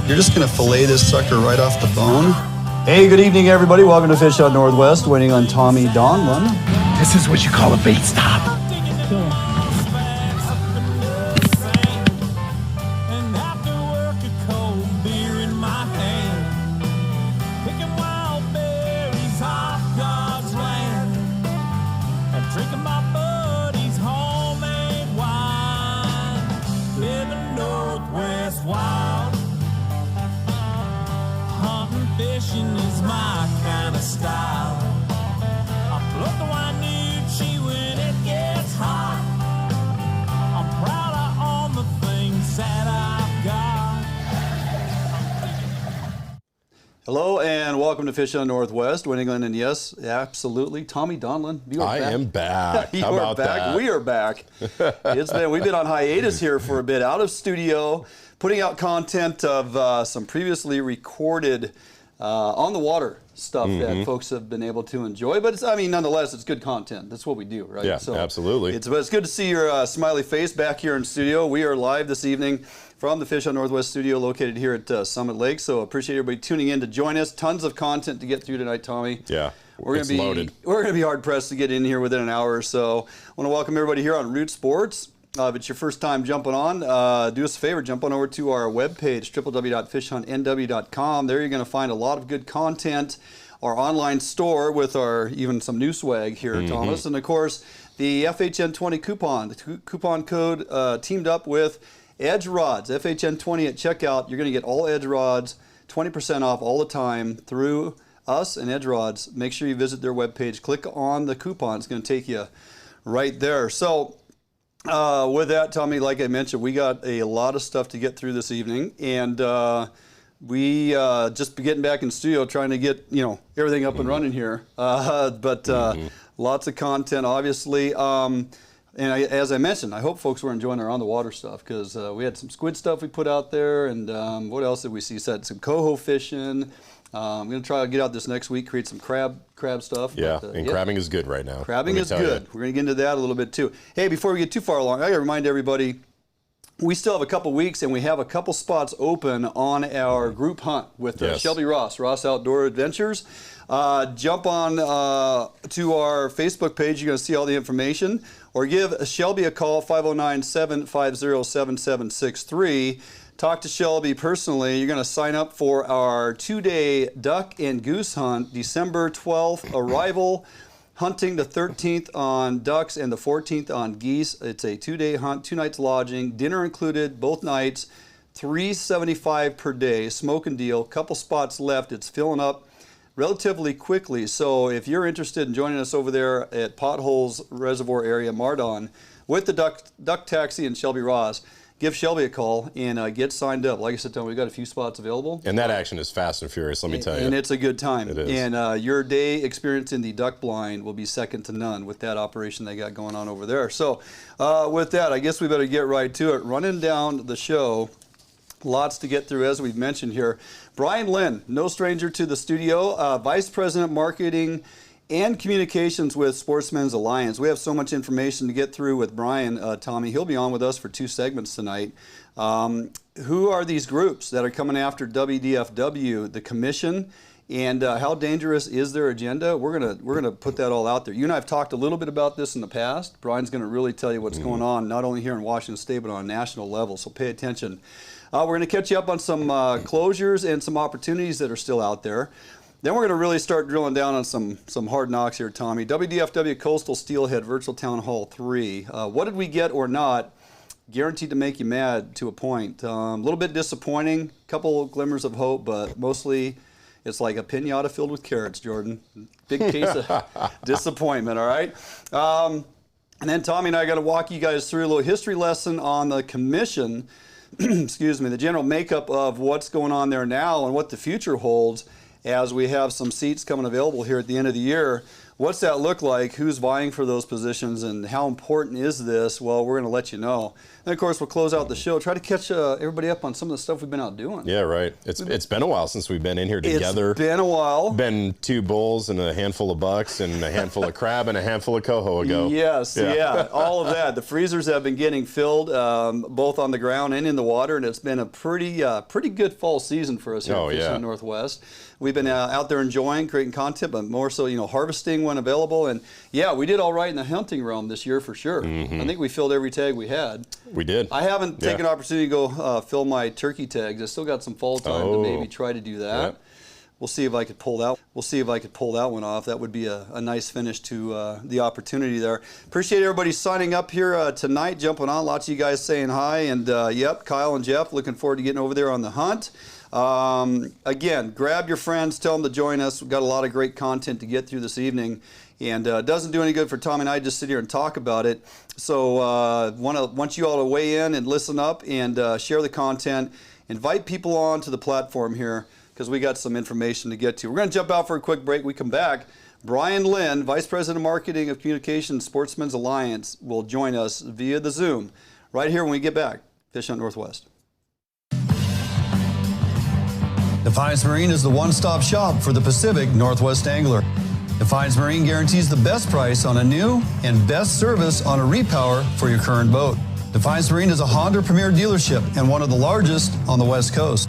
You're just going to fillet this sucker right off the bone? Hey, good evening, everybody. Welcome to Fish Out Northwest, waiting on Tommy Donlin. This is what you call a bait stop. Fishing is my kind of style. I float the Wainuchi when it gets hot. I'm proud of all the things that I've got. Hello and welcome to Fish on Northwest, Winning England, and yes, absolutely, Tommy Donlin. I am back. You How are about back. that? We are back. We've been on hiatus here for a bit, out of studio, putting out content of some previously recorded on the water stuff that folks have been able to enjoy, but nonetheless, it's good content. That's what we do, right? Yeah, so absolutely. It's good to see your smiley face back here in studio. We are live this evening from the Fish on Northwest studio located here at Summit Lake. So appreciate everybody tuning in to join us. Tons of content to get through tonight, Tommy. Yeah, We're going to be hard pressed to get in here within an hour or so. I want to welcome everybody here on Root Sports. If it's your first time jumping on, do us a favor, jump on over to our webpage, www.fishhuntnw.com. There you're going to find a lot of good content, our online store with even some new swag here, Thomas, and of course the FHN20 coupon. The coupon code teamed up with Edge Rods, FHN20 at checkout. You're going to get all Edge Rods, 20% off all the time through us and Edge Rods. Make sure you visit their webpage, click on the coupon. It's going to take you right there. So with that, Tommy, like I mentioned, we got a lot of stuff to get through this evening, and we just be getting back in studio trying to get everything up and running here. But lots of content, obviously. As I mentioned, I hope folks were enjoying our on the water stuff because we had some squid stuff we put out there, and what else did we see? Said some coho fishing. I'm going to try to get out this next week, create some crab stuff. Yeah, crabbing is good right now. Crabbing is good. We're going to get into that a little bit too. Hey, before we get too far along, I got to remind everybody, we still have a couple weeks and we have a couple spots open on our group hunt with Shelby Ross Outdoor Adventures. Jump on to our Facebook page. You're going to see all the information. Or give Shelby a call, 509-750-7763. Talk to Shelby personally. You're going to sign up for our 2-day duck and goose hunt, December 12th arrival, hunting the 13th on ducks and the 14th on geese. It's a 2-day hunt, 2 nights lodging, dinner included both nights, $375 per day, smoking deal, couple spots left. It's filling up relatively quickly. So if you're interested in joining us over there at Potholes Reservoir area, Mardon, with the duck taxi and Shelby Ross, give Shelby a call and get signed up. Like I said, Tom, we've got a few spots available. And that action is fast and furious, let me tell you. And it's a good time. It is. And your day experience in the duck blind will be second to none with that operation they got going on over there. So with that, I guess we better get right to it. Running down the show, lots to get through as we've mentioned here. Brian Lynn, no stranger to the studio, Vice President Marketing and Communications with Sportsmen's Alliance. We have so much information to get through with Brian, Tommy. He'll be on with us for 2 segments tonight. Who are these groups that are coming after WDFW, the commission, and how dangerous is their agenda? We're gonna put that all out there. You and I have talked a little bit about this in the past. Brian's going to really tell you what's going on, not only here in Washington State, but on a national level, so pay attention. We're going to catch you up on some closures and some opportunities that are still out there. Then we're going to really start drilling down on some hard knocks here, Tommy. WDFW Coastal Steelhead Virtual Town Hall 3. What did we get or not? Guaranteed to make you mad to a point. A little bit disappointing, couple glimmers of hope, but mostly it's like a piñata filled with carrots, Jordan. Big case of disappointment, all right? And then Tommy and I got to walk you guys through a little history lesson on the commission, excuse me, the general makeup of what's going on there now and what the future holds as we have some seats coming available here at the end of the year. What's that look like? Who's vying for those positions, and how important is this? Well, we're going to let you know. And of course, we'll close out the show. Try to catch everybody up on some of the stuff we've been out doing. Yeah, right. It's been a while since we've been in here together. It's been a while. Been 2 bulls and a handful of bucks and a handful of crab and a handful of coho ago. Yes, yeah, all of that. The freezers have been getting filled both on the ground and in the water, and it's been a pretty good fall season for us here in Fishing Northwest. We've been out there enjoying, creating content, but more so, harvesting when available. And yeah, we did all right in the hunting realm this year for sure. I think we filled every tag we had. We did. I haven't taken an opportunity to go fill my turkey tags. I still got some fall time to maybe try to do that. Yeah. We'll see if I could pull that. We'll see if I could pull that one off. That would be a nice finish to the opportunity there. Appreciate everybody signing up here tonight, jumping on. Lots of you guys saying hi, and yep, Kyle and Jeff, looking forward to getting over there on the hunt. Again, grab your friends, tell them to join us. We've got a lot of great content to get through this evening, and it doesn't do any good for Tommy and I just sit here and talk about it. So want you all to weigh in and listen up and share the content. Invite people on to the platform here, because we got some information to get to. We're going to jump out for a quick break. We come back. Brian Lynn, Vice President of Marketing of Communications Sportsmen's Alliance, will join us via the Zoom right here when we get back. Fish Hunt Northwest. Defiance Marine is the one-stop shop for the Pacific Northwest angler. Defiance Marine guarantees the best price on a new and best service on a repower for your current boat. Defiance Marine is a Honda Premier dealership and one of the largest on the West Coast.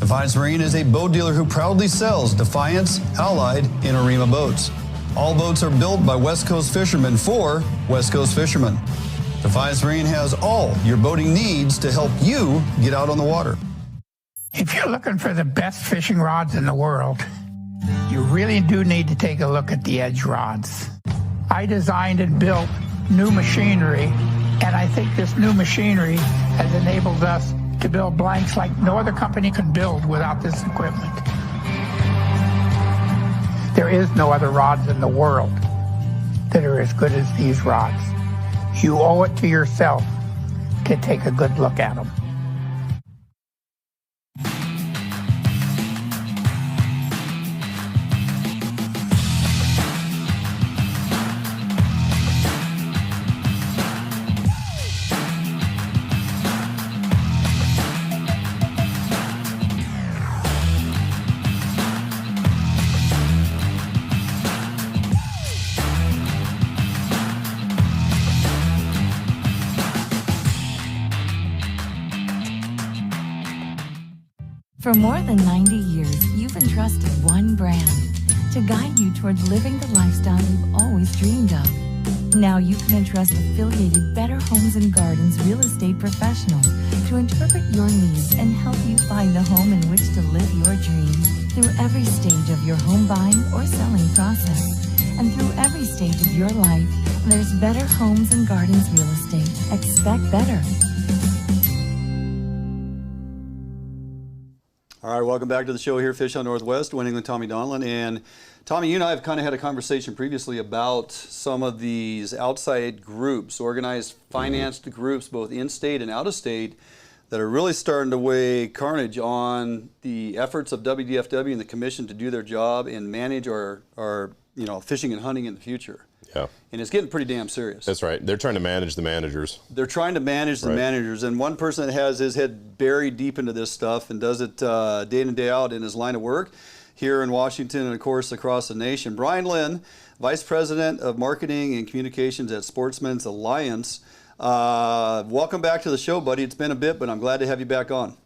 Defiance Marine is a boat dealer who proudly sells Defiance, Allied, and Arima boats. All boats are built by West Coast fishermen for West Coast fishermen. Defiance Marine has all your boating needs to help you get out on the water. If you're looking for the best fishing rods in the world, you really do need to take a look at the Edge rods. I designed and built new machinery, and I think this new machinery has enabled us to build blanks like no other company can build without this equipment. There is no other rods in the world that are as good as these rods. You owe it to yourself to take a good look at them. For more than 90 years, you've entrusted one brand to guide you towards living the lifestyle you've always dreamed of. Now you can entrust affiliated Better Homes and Gardens real estate professionals to interpret your needs and help you find the home in which to live your dream. Through every stage of your home buying or selling process, and through every stage of your life, there's Better Homes and Gardens real estate. Expect better. All right, welcome back to the show here, Fish Hunt Northwest, winning with Tommy Donlin. And Tommy, you and I have kind of had a conversation previously about some of these outside groups, organized, financed groups, both in-state and out-of-state, that are really starting to weigh carnage on the efforts of WDFW and the commission to do their job and manage our fishing and hunting in the future. Yeah. And it's getting pretty damn serious. That's right. They're trying to manage the managers. They're trying to manage the managers. And one person that has his head buried deep into this stuff and does it day in and day out in his line of work here in Washington and, of course, across the nation. Brian Lynn, Vice President of Marketing and Communications at Sportsmen's Alliance. Welcome back to the show, buddy. It's been a bit, but I'm glad to have you back on.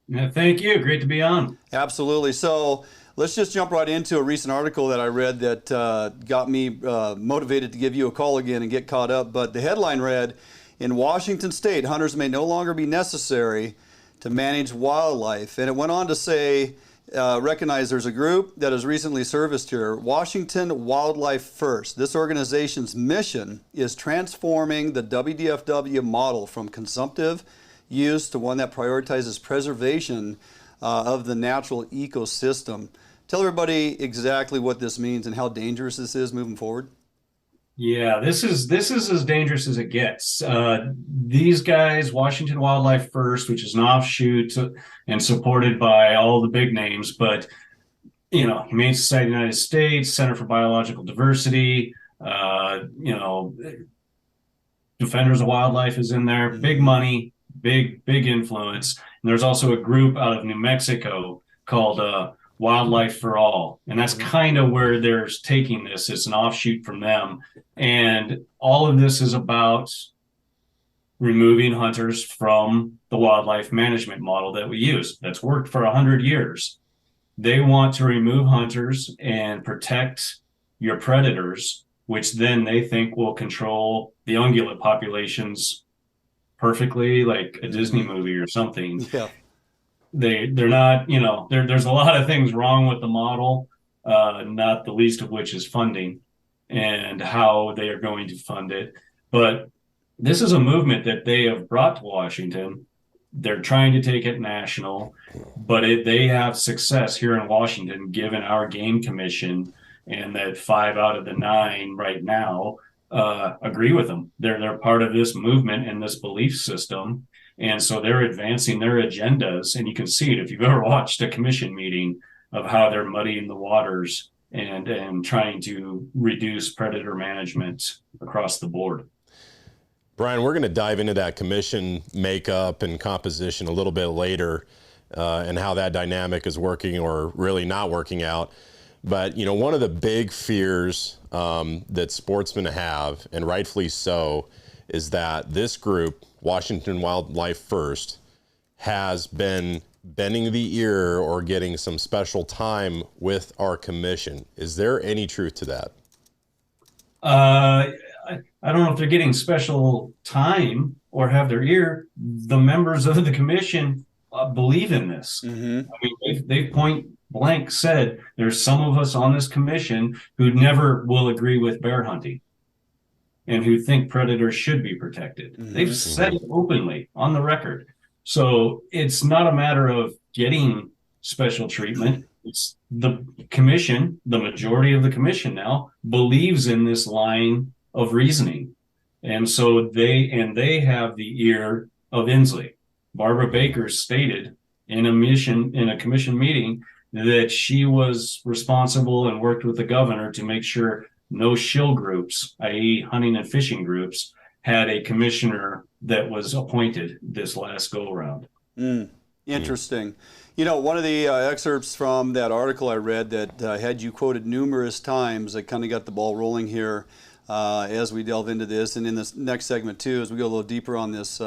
Yeah, thank you. Great to be on. Absolutely. So let's just jump right into a recent article that I read that got me motivated to give you a call again and get caught up. But the headline read, "In Washington State, hunters may no longer be necessary to manage wildlife." And it went on to say, recognize there's a group that has recently serviced here, Washington Wildlife First. This organization's mission is transforming the WDFW model from consumptive use to one that prioritizes preservation of the natural ecosystem. Tell everybody exactly what this means and how dangerous this is moving forward. Yeah, this is as dangerous as it gets. These guys, Washington Wildlife First, which is an offshoot and supported by all the big names, but Humane Society of the United States, Center for Biological Diversity, Defenders of Wildlife is in there. Big money, big influence. And there's also a group out of New Mexico called Wildlife for All. And that's kind of where they're taking this. It's an offshoot from them. And all of this is about removing hunters from the wildlife management model that we use. That's worked for 100 years. They want to remove hunters and protect your predators, which then they think will control the ungulate populations perfectly, like a Disney movie or something. Yeah. They're not, there's a lot of things wrong with the model, not the least of which is funding and how they are going to fund it. But this is a movement that they have brought to Washington. They're trying to take it national, but they have success here in Washington, given our game commission, and that 5 out of the 9 right now agree with them. They're part of this movement and this belief system. And so they're advancing their agendas. And you can see it if you've ever watched a commission meeting of how they're muddying the waters and trying to reduce predator management across the board. Brian, we're going to dive into that commission makeup and composition a little bit later, and how that dynamic is working or really not working out. But, one of the big fears that sportsmen have, and rightfully so, is that this group, Washington Wildlife First, has been bending the ear or getting some special time with our commission. Is there any truth to that? I don't know if they're getting special time or have their ear. The members of the commission believe in this. Mm-hmm. I mean, they point blank said there's some of us on this commission who never will agree with bear hunting and who think predators should be protected. Mm-hmm. They've said it openly on the record. So it's not a matter of getting special treatment. It's the commission, the majority of the commission now believes in this line of reasoning. And so they have the ear of Inslee. Barbara Baker stated in a commission meeting that she was responsible and worked with the governor to make sure no shill groups, i.e. hunting and fishing groups, had a commissioner that was appointed this last go around. Interesting. One of the excerpts from that article I read that had you quoted numerous times that kind of got the ball rolling here as we delve into this, and in this next segment too, as we go a little deeper on this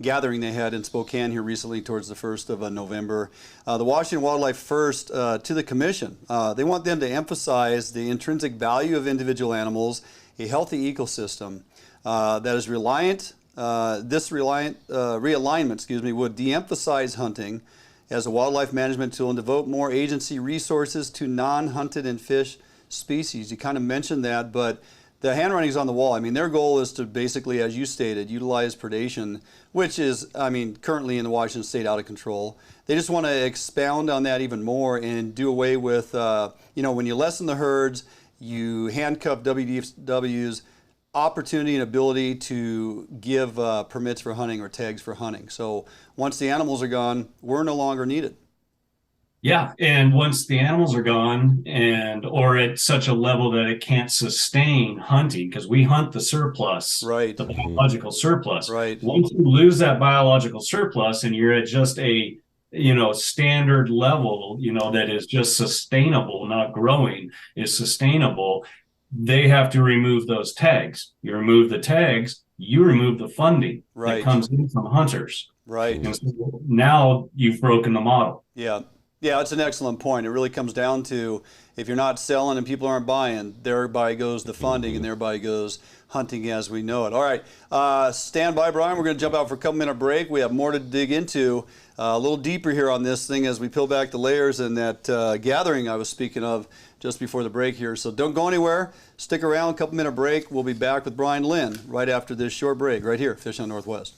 gathering they had in Spokane here recently towards the 1st of November. The Washington Wildlife First to the Commission, they want them to emphasize the intrinsic value of individual animals, a healthy ecosystem that is reliant. This realignment, would de-emphasize hunting as a wildlife management tool and devote more agency resources to non-hunted and fish species. You kind of mentioned that, but the handwriting's on the wall. I mean, their goal is to basically, as you stated, utilize predation, which is, currently in the Washington state out of control. They just want to expound on that even more and do away with, when you lessen the herds, you handcuff WDFW's opportunity and ability to give permits for hunting or tags for hunting. So once the animals are gone, we're no longer needed. Yeah, and once the animals are gone or at such a level that it can't sustain hunting, because we hunt the surplus, right? The biological surplus. Right. Once you lose that biological surplus and you're at just a standard level, that is just sustainable, not growing, is sustainable, they have to remove those tags. You remove the tags, you remove the funding that comes in from hunters. Right. And so now you've broken the model. Yeah. Yeah, it's an excellent point. It really comes down to if you're not selling and people aren't buying, thereby goes the funding and thereby goes hunting as we know it. All right, stand by, Brian. We're going to jump out for a couple-minute break. We have more to dig into, a little deeper here on this thing as we peel back the layers in that gathering I was speaking of just before the break here. So don't go anywhere. Stick around, couple-minute break. We'll be back with Brian Lynn right after this short break right here, Fish on Northwest.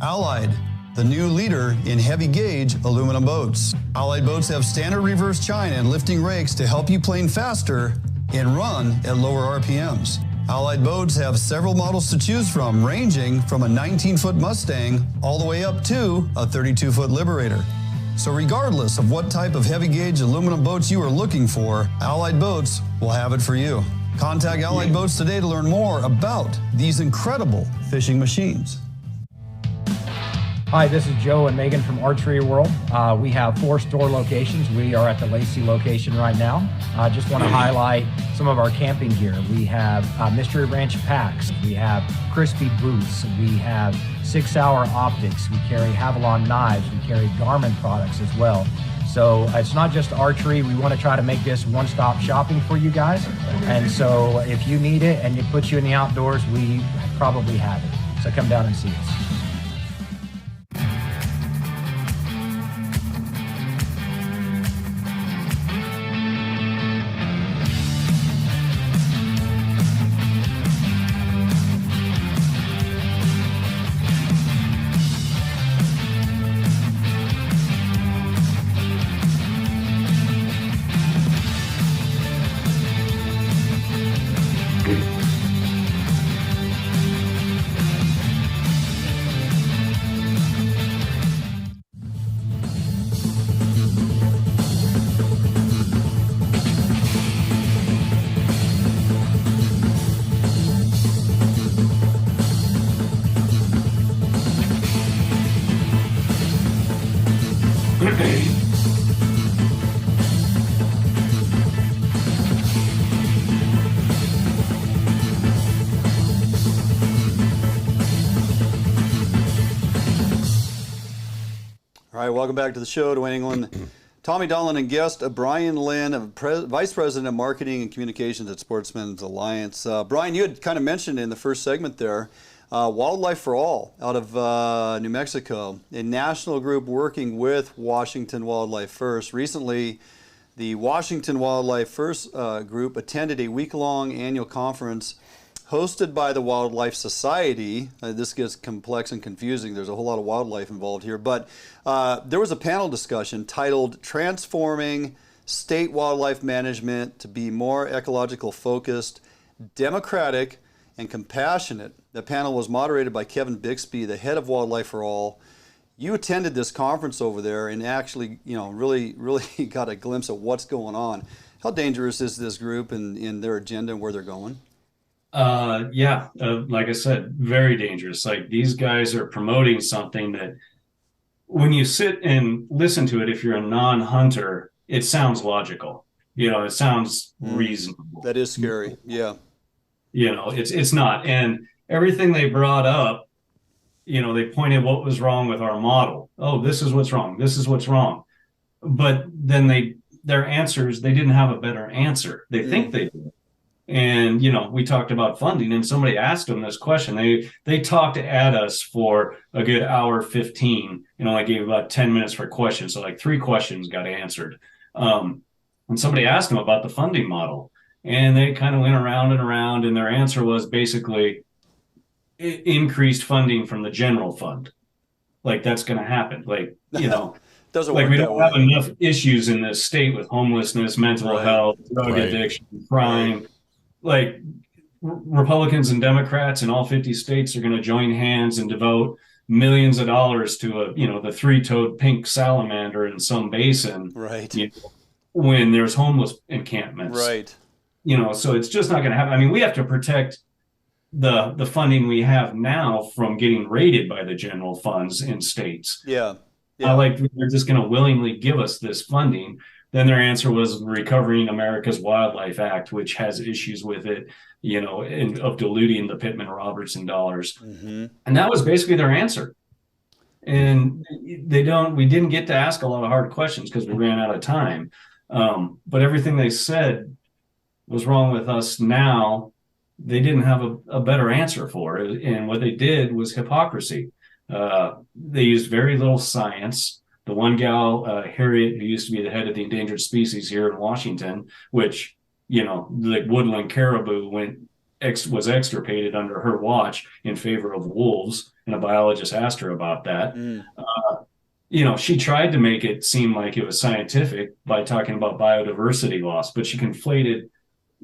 Allied, the new leader in heavy gauge aluminum boats. Allied boats have standard reverse chine and lifting rakes to help you plane faster and run at lower RPMs. Allied boats have several models to choose from, ranging from a 19-foot Mustang all the way up to a 32-foot Liberator. So regardless of what type of heavy gauge aluminum boats you are looking for, Allied Boats will have it for you. Contact Allied Boats today to learn more about these incredible fishing machines. Hi, this is Joe and Megan from Archery World. We have 4 store locations. We are at the Lacey location right now. I just want to highlight some of our camping gear. We have Mystery Ranch packs. We have Crispy boots. We have 6-hour optics. We carry Havalon knives. We carry Garmin products as well. So it's not just archery. We want to try to make this one-stop shopping for you guys. And so if you need it and it puts you in the outdoors, we probably have it. So come down and see us. All right, welcome back to the show, Dwayne England, Tommy Donlin, and guest Brian Lynn, Vice President of Marketing and Communications at Sportsmen's Alliance. Brian, you had kind of mentioned in the first segment there, Wildlife for All out of New Mexico, a national group working with Washington Wildlife First. Recently, the Washington Wildlife First group attended a week-long annual conference hosted by the Wildlife Society. This gets complex and confusing. There's a whole lot of wildlife involved here. But there was a panel discussion titled Transforming State Wildlife Management to be More Ecological Focused, Democratic, and Compassionate. The panel was moderated by Kevin Bixby, the head of Wildlife for All. You attended this conference over there and actually, really got a glimpse of what's going on. How dangerous is this group and their agenda and where they're going? Like I said, very dangerous. Like, these guys are promoting something that when you sit and listen to it, if you're a non-hunter, it sounds logical. It sounds reasonable. That is scary. Yeah. It's not. And everything they brought up, they pointed what was wrong with our model. Oh, this is what's wrong. This is what's wrong. But then their answers, they didn't have a better answer. They think they did. And, we talked about funding, and somebody asked them this question. They talked at us for a good hour 15, and I gave about 10 minutes for questions. So like 3 questions got answered. And somebody asked them about the funding model, and they kind of went around and around, and their answer was basically increased funding from the general fund. Like, that's going to happen. Like, Doesn't like, work we that don't way. have enough issues in this state with homelessness, mental health, drug addiction, crime. Like, Republicans and Democrats in all 50 states are going to join hands and devote millions of dollars to the 3-toed pink salamander in some basin. Right. When there's homeless encampments. Right. So it's just not going to happen. I mean, we have to protect the funding we have now from getting raided by the general funds in states. Yeah. Like, they're just going to willingly give us this funding. Then their answer was Recovering America's Wildlife Act, which has issues with it, of diluting the Pittman-Robertson dollars. Mm-hmm. And that was basically their answer. And we didn't get to ask a lot of hard questions because we ran out of time. But everything they said was wrong with us now. They didn't have a better answer for it. And what they did was hypocrisy. They used very little science. The one gal, Harriet, who used to be the head of the endangered species here in Washington, which, the woodland caribou was extirpated under her watch in favor of wolves, and a biologist asked her about that. She tried to make it seem like it was scientific by talking about biodiversity loss, but she conflated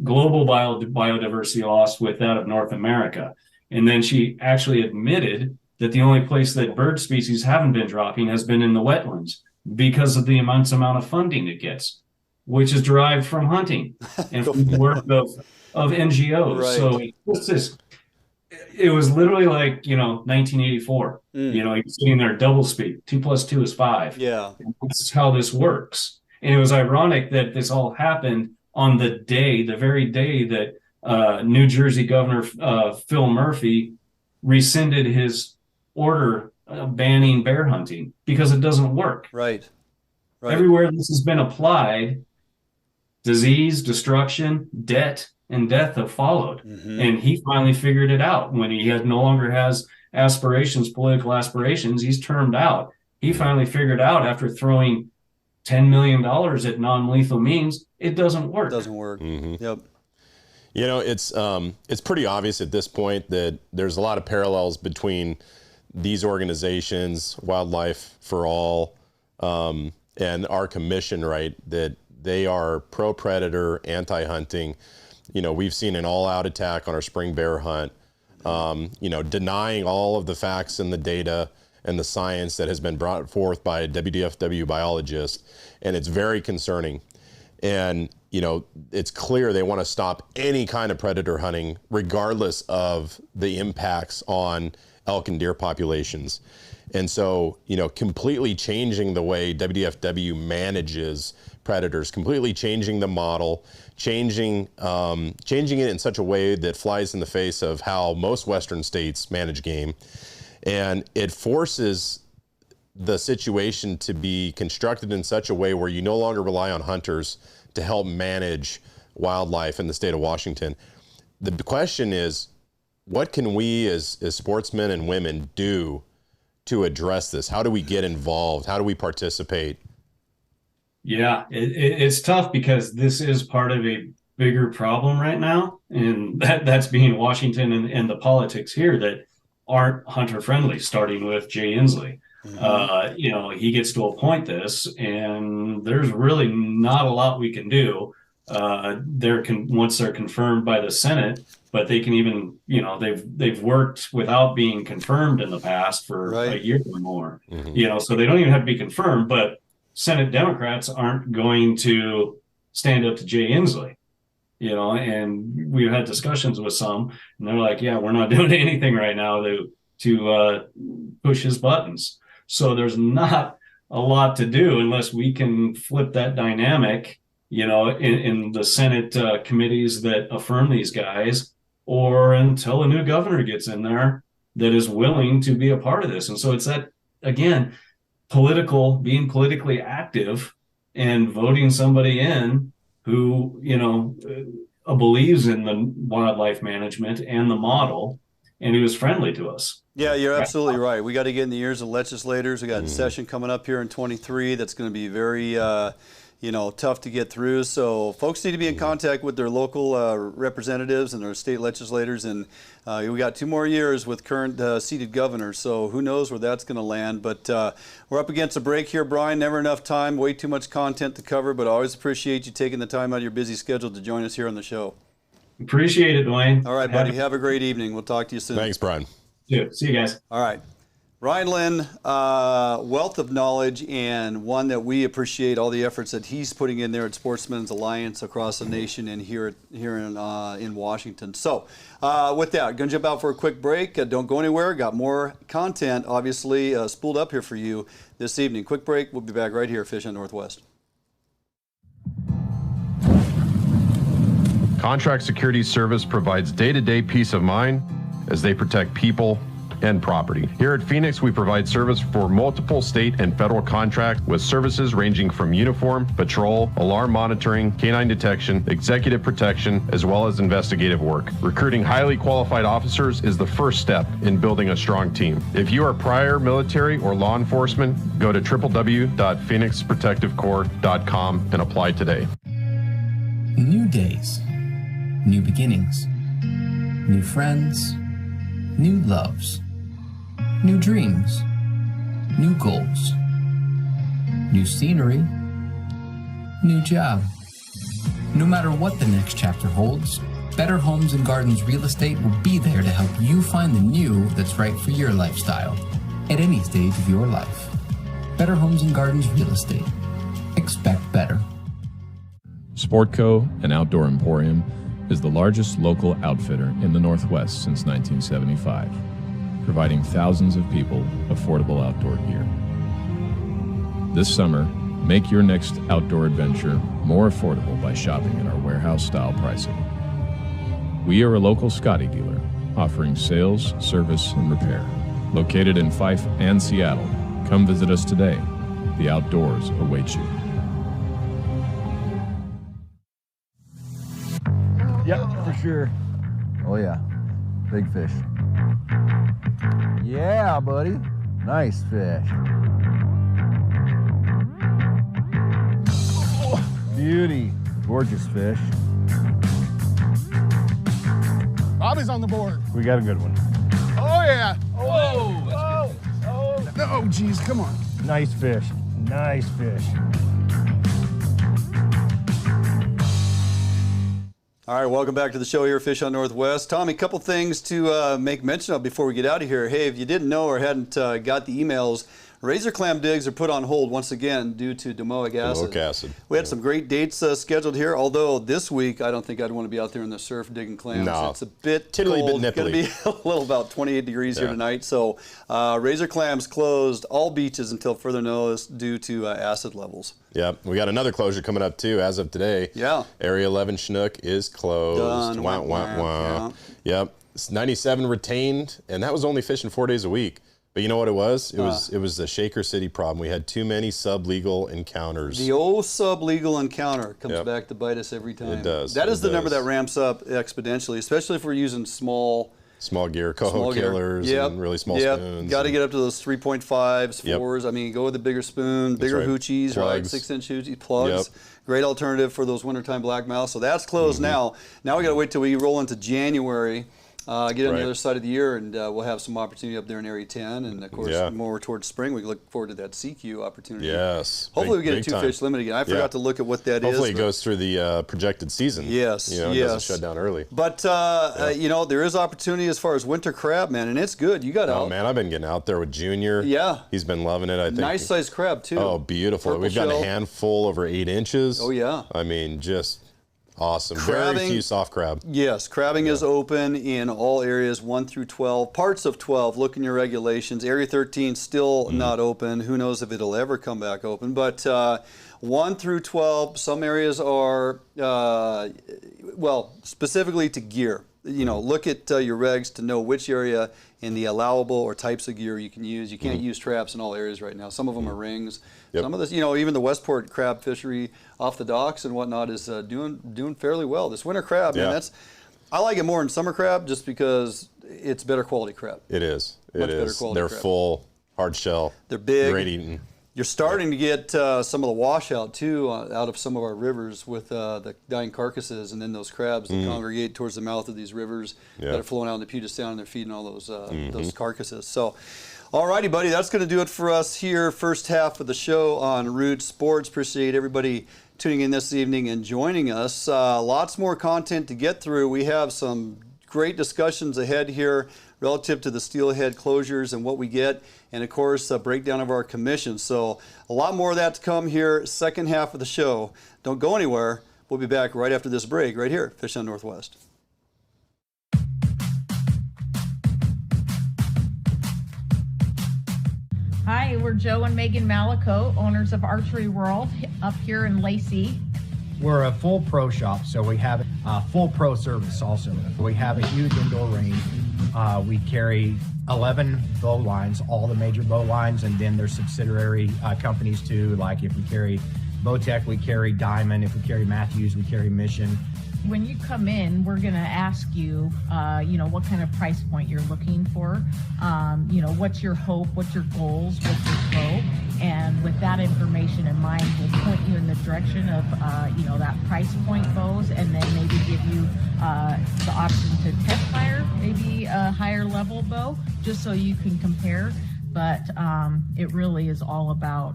global biodiversity loss with that of North America. And then she actually admitted that the only place that bird species haven't been dropping has been in the wetlands. because of the immense amount of funding it gets, which is derived from hunting and from the work of NGOs. Right. So it was literally like, 1984. You're sitting there double speak. 2 + 2 is 5. Yeah. And that's how this works. And it was ironic that this all happened on the very day that New Jersey Governor Phil Murphy rescinded his order banning bear hunting because it doesn't work. Right. Everywhere this has been applied, disease, destruction, debt, and death have followed. And he finally figured it out when he no longer has political aspirations. He's termed out. He finally figured out after throwing $10 million at non-lethal means, it doesn't work. It doesn't work. Yep. It's pretty obvious at this point that there's a lot of parallels between these organizations, Wildlife for All, and our commission, right? That they are pro-predator, anti-hunting. We've seen an all-out attack on our spring bear hunt, denying all of the facts and the data and the science that has been brought forth by WDFW biologists, and it's very concerning. And, it's clear they want to stop any kind of predator hunting, regardless of the impacts on elk and deer populations. And so, completely changing the way WDFW manages predators, completely changing the model, changing it in such a way that flies in the face of how most Western states manage game. And it forces the situation to be constructed in such a way where you no longer rely on hunters to help manage wildlife in the state of Washington. The question is, what can we as sportsmen and women do to address this? How do we get involved? How do we participate? Yeah, it's tough because this is part of a bigger problem right now. And that's being Washington and the politics here that aren't hunter friendly, starting with Jay Inslee. He gets to appoint this, and there's really not a lot we can do. Once they're confirmed by the Senate, but they can even, they've worked without being confirmed in the past for a year or more. So they don't even have to be confirmed, but Senate Democrats aren't going to stand up to Jay Inslee. And we've had discussions with some, and they're like, yeah, we're not doing anything right now to push his buttons. So there's not a lot to do unless we can flip that dynamic, in the Senate committees that affirm these guys, or until a new governor gets in there that is willing to be a part of this. And so it's that, again, being politically active and voting somebody in who, believes in the wildlife management and the model, and who is friendly to us. Yeah, you're absolutely right. We got to get in the ears of legislators. We got a session coming up here in 23 that's going to be very, tough to get through. So folks need to be in contact with their local representatives and their state legislators. And we got 2 more years with current seated governors. So who knows where that's going to land. But we're up against a break here, Brian. Never enough time, way too much content to cover. But I always appreciate you taking the time out of your busy schedule to join us here on the show. Appreciate it, Dwayne. All right, buddy. Have a great evening. We'll talk to you soon. Thanks, Brian. Yeah, see you guys. All right. Ryan Lynn, wealth of knowledge, and one that we appreciate all the efforts that he's putting in there at Sportsmen's Alliance across the nation and here in Washington. So with that, going to jump out for a quick break. Don't go anywhere. Got more content, obviously, spooled up here for you this evening. Quick break. We'll be back right here, Fish on Northwest. Contract Security Service provides day-to-day peace of mind as they protect people and property. Here at Phoenix, we provide service for multiple state and federal contracts with services ranging from uniform, patrol, alarm monitoring, canine detection, executive protection, as well as investigative work. Recruiting highly qualified officers is the first step in building a strong team. If you are prior military or law enforcement, go to www.phoenixprotectivecorps.com and apply today. New days, new beginnings, new friends, new loves, new dreams, new goals, new scenery, new job. No matter what the next chapter holds, Better Homes and Gardens Real Estate will be there to help you find the new that's right for your lifestyle at any stage of your life. Better Homes and Gardens Real Estate. Expect better. Sportco, an outdoor emporium, is the largest local outfitter in the Northwest since 1975, providing thousands of people affordable outdoor gear. This summer, make your next outdoor adventure more affordable by shopping at our warehouse-style pricing. We are a local Scotty dealer, offering sales, service, and repair. Located in Fife and Seattle, come visit us today. The outdoors await you. Yep, for sure. Oh yeah, big fish. Yeah, buddy. Nice fish. Oh, beauty. Gorgeous fish. Bobby's on the board. We got a good one. Oh, yeah. Oh, geez, come on. Nice fish. Nice fish. All right, welcome back to the show here, Fish on Northwest. Tommy, a couple things to make mention of before we get out of here. Hey, if you didn't know or hadn't got the emails, razor clam digs are put on hold once again due to domoic acid. We had some great dates scheduled here, although this week I don't think I'd want to be out there in the surf digging clams. No. It's a bit Tiddly cold. bit It's going to be a little about 28 degrees here tonight. So razor clams closed all beaches until further notice due to acid levels. Yep, we got another closure coming up too as of today. Yeah. Area 11 Chinook is closed. Done. Wah, wah, wah. Yep, it's 97 retained, and that was only fishing 4 days a week. But you know what it was? It was the Shaker City problem. We had too many sub-legal encounters. The old sub-legal encounter comes back to bite us every time. It does. That is the number that ramps up exponentially, especially if we're using small gear, coho killers, and really small spoons. Got to get up to those 3.5s, 4s. I mean, go with the bigger spoon, bigger hoochies, right? 6-inch hoochies, plugs. Great alternative for those wintertime blackmouth. So that's closed now. Now we got to wait till we roll into January. Get on the other side of the year, and we'll have some opportunity up there in Area 10. And, of course, more towards spring, we look forward to that CQ opportunity. Yes. Hopefully we get a two-fish limit again. I forgot to look at what that is. Hopefully it goes through the projected season. Yes, it doesn't shut down early. But, you know, there is opportunity as far as winter crab, man, and it's good. You got out. Oh, man, I've been getting out there with Junior. Yeah. He's been loving it, I think. Nice-sized crab, too. Oh, beautiful. Purple We've got shell. a handful over 8 inches. Oh, yeah. I mean, just awesome. Crabbing, very few soft crab. Yes, crabbing is open in all areas 1 through 12. Parts of 12, look in your regulations. Area 13 still not open. Who knows if it'll ever come back open. But 1 through 12, some areas are, well, specifically to gear. You know, look at your regs to know which area in the allowable or types of gear you can use. You can't use traps in all areas right now. Some of them are rings. Some of this, you know, even the Westport crab fishery off the docks and whatnot is doing fairly well. This winter crab, man, I like it more than summer crab just because it's better quality crab. It is. Much better quality They're crab. full, hard shell. They're big. Great eating. You're starting to get some of the washout too out of some of our rivers with the dying carcasses, and then those crabs that congregate towards the mouth of these rivers that are flowing out in the Puget Sound, and they're feeding all those carcasses. So, alrighty, buddy, that's going to do it for us here. First half of the show on Root Sports. Appreciate everybody tuning in this evening and joining us. Lots more content to get through. We have some great discussions ahead here relative to the steelhead closures and what we get, and of course a breakdown of our commission. So a lot more of that to come here, second half of the show. Don't go anywhere. We'll be back right after this break right here, Fish on Northwest. Hi, we're Joe and Megan Malico, owners of Archery World up here in Lacey. We're a full pro shop, so we have full pro service also. We have a huge indoor range. We carry 11 bow lines, all the major bow lines, and then there's subsidiary companies too. Like if we carry Bowtech, we carry Diamond. If we carry Matthews, we carry Mission. When you come in, we're going to ask you, you know, what kind of price point you're looking for. You know, what's your hope, what's your goals, what's your bow, and with that information in mind, we'll point you in the direction of, you know, that price point bows, and then maybe give you the option to test fire, maybe a higher level bow, just so you can compare. But it really is all about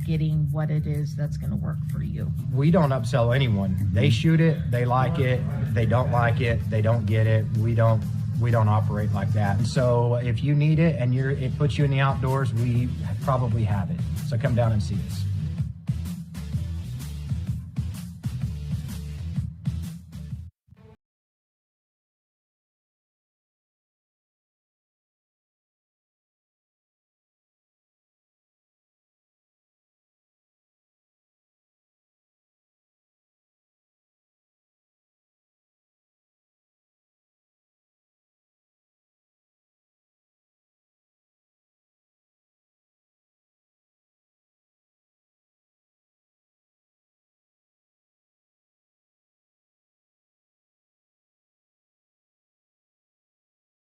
getting what it is that's going to work for you. We don't upsell anyone. They shoot it, they like it, they don't like it, they don't get it. We don't We don't operate like that. And so if you need it and it puts you in the outdoors, we probably have it. So come down and see us.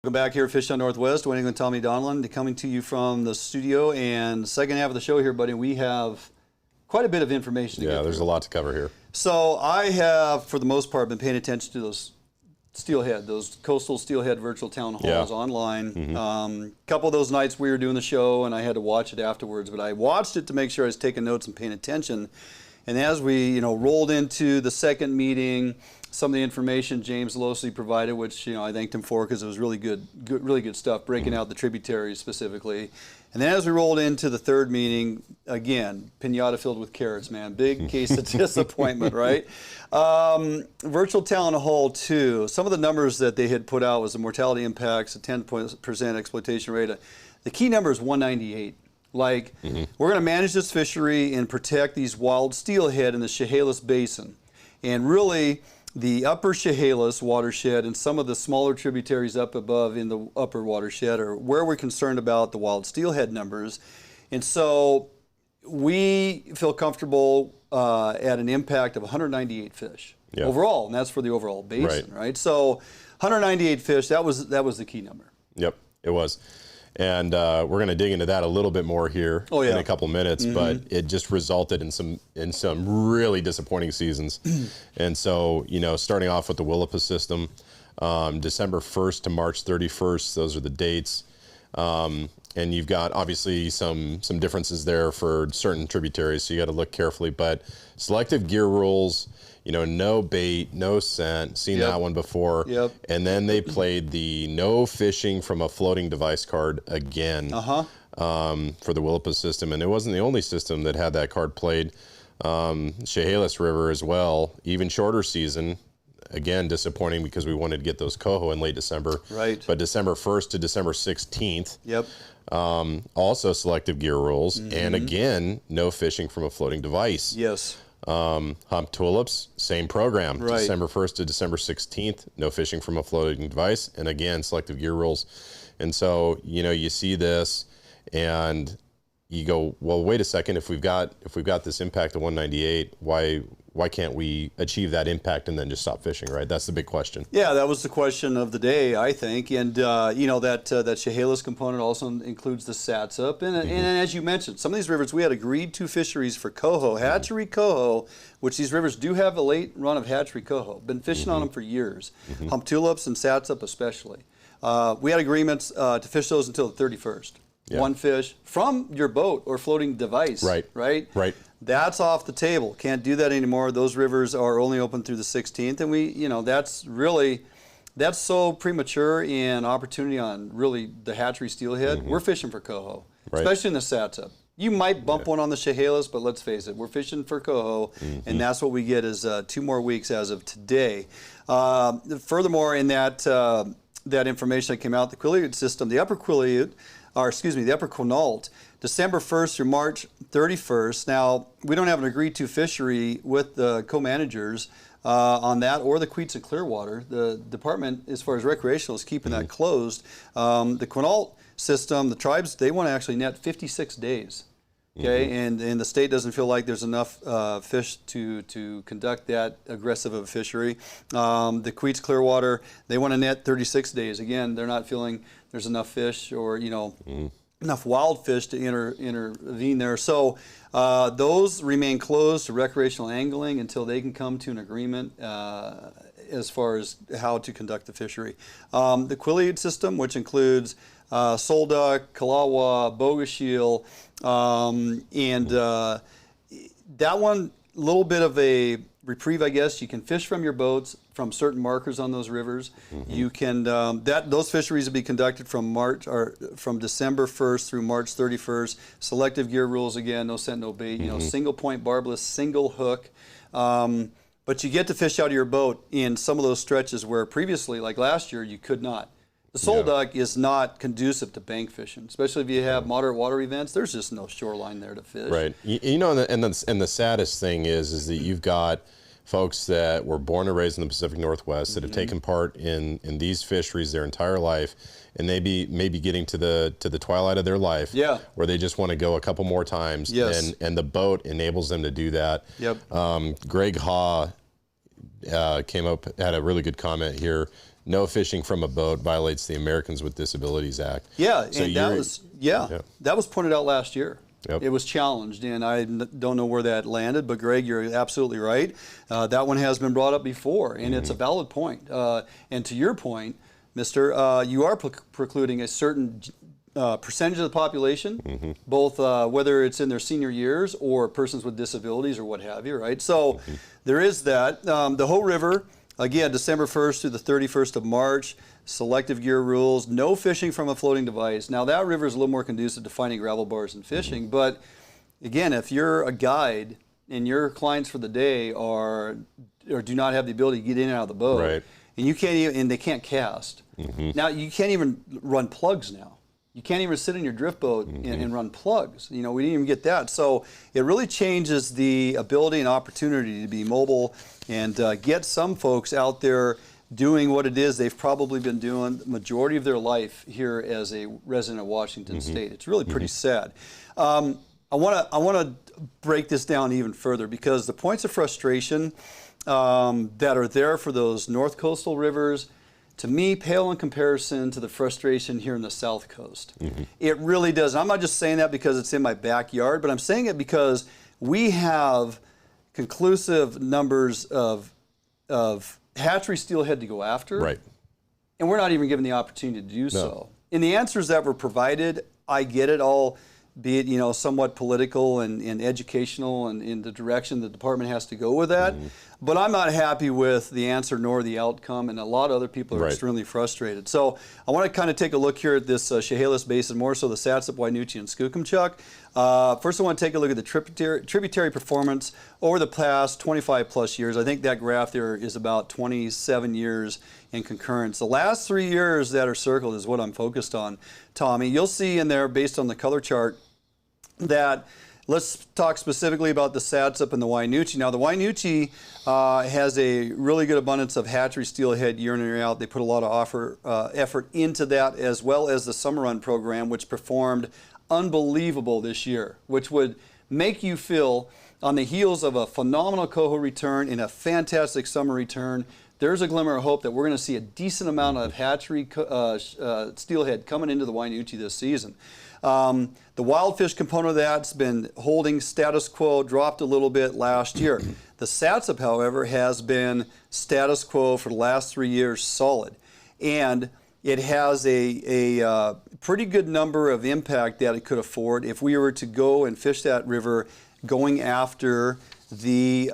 Welcome back here, Fish on Northwest. Wayne and Tommy Donlan coming to you from the studio. And second half of the show here, buddy, we have quite a bit of information to get there's through. a lot to cover here. So I have, for the most part, been paying attention to those Steelhead, those Coastal Steelhead virtual town halls online. Couple of those nights we were doing the show, and I had to watch it afterwards, but I watched it to make sure I was taking notes and paying attention. And as we, rolled into the second meeting, some of the information James Losey provided, which I thanked him for because it was really good stuff, breaking out the tributaries specifically. And then as we rolled into the third meeting, again, pinata filled with carrots, man. Big case of disappointment, right? Virtual Town Hall 2, some of the numbers that they had put out was the mortality impacts, a 10% exploitation rate. The key number is 198. Like, we're going to manage this fishery and protect these wild steelhead in the Chehalis Basin. And really, the upper Chehalis watershed and some of the smaller tributaries up above in the upper watershed are where we're concerned about the wild steelhead numbers. And so we feel comfortable at an impact of 198 fish overall, and that's for the overall basin, right? So 198 fish, that was the key number. Yep, it was. And we're going to dig into that a little bit more here in a couple minutes, but it just resulted in some really disappointing seasons. And so, starting off with the Willapa system, December 1st to March 31st, those are the dates. And you've got obviously some differences there for certain tributaries, so you got to look carefully. But selective gear rules, no bait, no scent, seen that one before. And then they played the no fishing from a floating device card again for the Willapa system. And it wasn't the only system that had that card played. Chehalis River as well, even shorter season. Again, disappointing because we wanted to get those coho in late December. Right. But December 1st to December 16th. Also selective gear rules. And again, no fishing from a floating device. Hump tulips, same program. December 1st to December 16th, no fishing from a floating device. And again, selective gear rules. And so, you see this and you go, well, wait a second, if we've got this impact of 198, why can't we achieve that impact and then just stop fishing, right? That's the big question. Yeah, that was the question of the day, I think. And, that Chehalis component also includes the Satsup. And as you mentioned, some of these rivers, we had agreed to fisheries for coho, hatchery coho, which these rivers do have a late run of hatchery coho. Been fishing on them for years. Hump tulips and Satsup especially. We had agreements to fish those until the 31st. One fish from your boat or floating device. Right. That's off the table. Can't do that anymore. Those rivers are only open through the 16th, and that's so premature in opportunity on really the hatchery steelhead. We're fishing for coho, especially in the Satsup. You might bump one on the Chehalis, but let's face it, we're fishing for coho, and that's what we get is 2 more weeks as of today. Furthermore, in that information that came out, the Quileute system, the upper Quinault, December 1st through March 31st. Now, we don't have an agreed to fishery with the co-managers on that or the Queets and Clearwater. The department, as far as recreational, is keeping that closed. The Quinault system, the tribes, they want to actually net 56 days. Okay, and the state doesn't feel like there's enough fish to conduct that aggressive of a fishery. The Queets Clearwater, they want to net 36 days. Again, they're not feeling there's enough fish or enough wild fish to intervene there. So those remain closed to recreational angling until they can come to an agreement as far as how to conduct the fishery. The Quileute system, which includes Solduck, Kalawa, Bogoshiel, and that one little bit of a reprieve, I guess. You can fish from your boats from certain markers on those rivers. You can those fisheries will be conducted from December 1st through March 31st. Selective gear rules again, no scent, no bait. You know, single point barbless, single hook. But you get to fish out of your boat in some of those stretches where previously, like last year, you could not. The Sole Duck is not conducive to bank fishing, especially if you have moderate water events. There's just no shoreline there to fish. Right. You know, and the saddest thing is that you've got folks that were born and raised in the Pacific Northwest that have taken part in these fisheries their entire life, and maybe getting to the twilight of their life, where they just want to go a couple more times, and the boat enables them to do that. Greg Haw had a really good comment here. No fishing from a boat violates the Americans with Disabilities Act. Yeah, so and that was pointed out last year. It was challenged, and I don't know where that landed, but Greg, you're absolutely right. That one has been brought up before, and it's a valid point. And to your point, Mister, you are precluding a certain percentage of the population, both whether it's in their senior years or persons with disabilities or what have you, right? So there is that. The Hoh River, again, December 1st through the 31st of March, selective gear rules, no fishing from a floating device. Now that river is a little more conducive to finding gravel bars and fishing, but again, if you're a guide and your clients for the day are or do not have the ability to get in and out of the boat, and you can't even, and they can't cast. Now you can't even run plugs now. You can't even sit in your drift boat and run plugs. You know, we didn't even get that. So it really changes the ability and opportunity to be mobile and get some folks out there doing what it is they've probably been doing the majority of their life here as a resident of Washington State. It's really pretty sad. I want to break this down even further because the points of frustration that are there for those North Coastal rivers, to me, pale in comparison to the frustration here in the South Coast. It really does. I'm not just saying that because it's in my backyard, but I'm saying it because we have conclusive numbers of hatchery steelhead to go after, and we're not even given the opportunity to do so. And the answers that were provided, I get it all, be it, you know, somewhat political and educational and in the direction the department has to go with that. But I'm not happy with the answer nor the outcome, and a lot of other people are extremely frustrated. So I want to kind of take a look here at this Chehalis Basin, more so the Satsip, Wynoochee, and Skookumchuck. First I want to take a look at the tributary performance over the past 25 plus years. I think that graph there is about 27 years in concurrence. The last 3 years that are circled is what I'm focused on, Tommy. You'll see in there, based on the color chart, that let's talk specifically about the Satsip and the Wynoochee. Now, the Wynoochee has a really good abundance of hatchery steelhead year in and year out. They put a lot of effort into that, as well as the summer run program, which performed unbelievable this year, which would make you feel on the heels of a phenomenal coho return and a fantastic summer return, there's a glimmer of hope that we're going to see a decent amount of hatchery steelhead coming into the Wynoochee this season. The wild fish component of that's been holding status quo, dropped a little bit last year. The Satsip, however, has been status quo for the last 3 years, solid. And it has a pretty good number of impact that it could afford if we were to go and fish that river going after the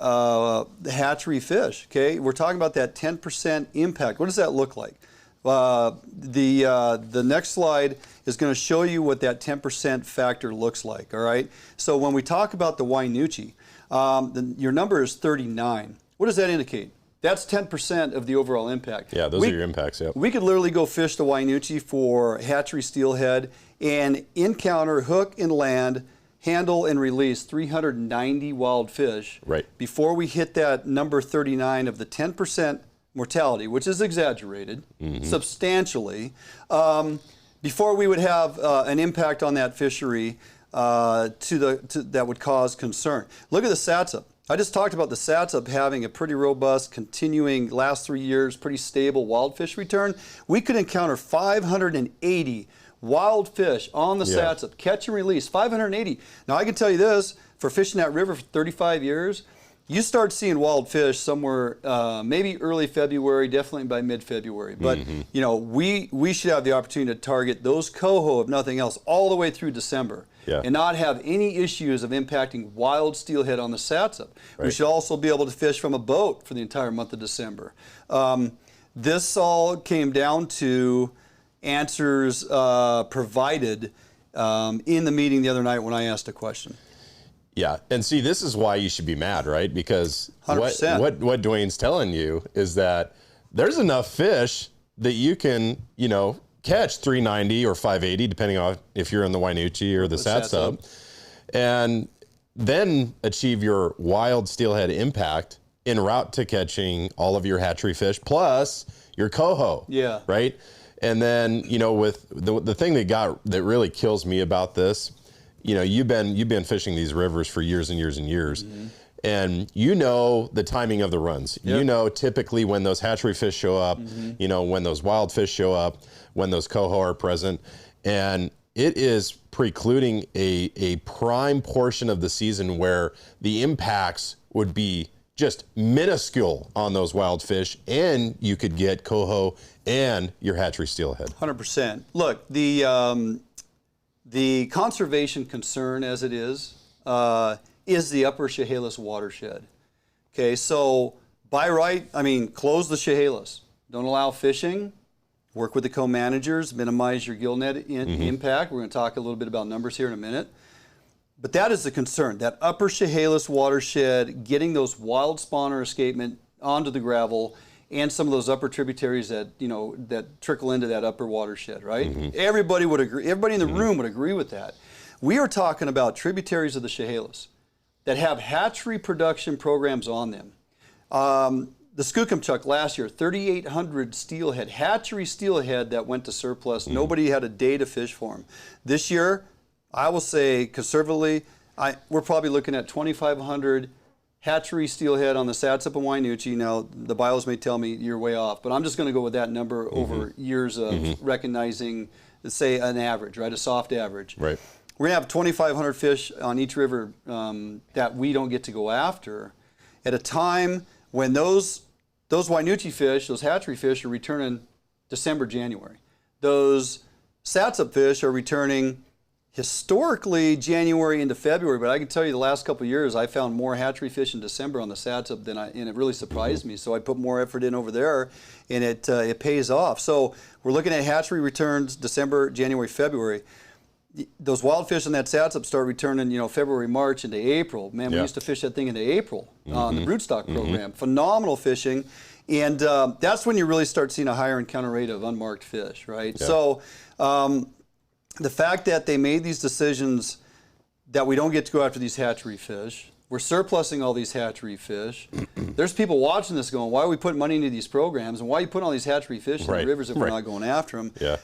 hatchery fish. Okay, we're talking about that 10% impact. What does that look like? The next slide is going to show you what that 10% factor looks like. All right. So when we talk about the Wynoochee, your number is 39. What does that indicate? That's 10% of the overall impact. Yeah, those are your impacts. Yeah. We could literally go fish the Wynoochee for hatchery steelhead and encounter, hook and land, handle and release 390 wild fish before we hit that number 39 of the 10% mortality, which is exaggerated substantially, before we would have an impact on that fishery that would cause concern. Look at the Satsip. I just talked about the Satsip having a pretty robust, continuing last 3 years, pretty stable wild fish return. We could encounter 580 wild fish on the Satsip, catch and release, 580. Now I can tell you this, for fishing that river for 35 years, you start seeing wild fish somewhere, maybe early February, definitely by mid-February. But you know, we should have the opportunity to target those coho, if nothing else, all the way through December, and not have any issues of impacting wild steelhead on the Satsop. Right. We should also be able to fish from a boat for the entire month of December. This all came down to answers provided in the meeting the other night when I asked a question. Yeah, and see, this is why you should be mad, right? Because 100%. what Dwayne's telling you is that there's enough fish that you can, you know, catch 390 or 580, depending on if you're in the Wynoochee or the Satsop, and then achieve your wild steelhead impact en route to catching all of your hatchery fish plus your coho. Yeah. Right. And then, you know, with the thing that really kills me about this, you know, you've been fishing these rivers for years and years and years, and you know the timing of the runs. Yep. You know typically when those hatchery fish show up, you know, when those wild fish show up, when those coho are present, and it is precluding a prime portion of the season where the impacts would be just minuscule on those wild fish, and you could get coho and your hatchery steelhead. 100%. Look, the conservation concern as it is the upper Chehalis watershed. Okay, so by right, I mean, close the Chehalis. Don't allow fishing. Work with the co-managers, minimize your gillnet impact. We're going to talk a little bit about numbers here in a minute. But that is the concern, that upper Chehalis watershed, getting those wild spawner escapement onto the gravel and some of those upper tributaries that, you know, that trickle into that upper watershed, right? Everybody would agree, everybody in the room would agree with that. We are talking about tributaries of the Chehalis that have hatchery production programs on them. The Skookumchuck last year, 3,800 steelhead, hatchery steelhead that went to surplus. Nobody had a day to fish for them. This year, I will say conservatively, we're probably looking at 2,500 hatchery steelhead on the Satsop and Wynoochee. Now, the bios may tell me you're way off, but I'm just going to go with that number over years of recognizing, let's say, an average, right? A soft average. Right. We're going to have 2,500 fish on each river that we don't get to go after at a time when those Wynoochee fish, those hatchery fish, are returning December, January. Those Satsop fish are returning historically January into February, but I can tell you the last couple of years I found more hatchery fish in December on the Satsop and it really surprised me. So I put more effort in over there, and it pays off. So we're looking at hatchery returns December, January, February. Those wild fish in that Satsop start returning, you know, February, March into April. Man, we used to fish that thing into April on the broodstock program. Phenomenal fishing, and that's when you really start seeing a higher encounter rate of unmarked fish, right? Yeah. So the fact that they made these decisions that we don't get to go after these hatchery fish, we're surplusing all these hatchery fish. There's people watching this going, why are we putting money into these programs, and why are you putting all these hatchery fish in the rivers if we're not going after them? Yeah.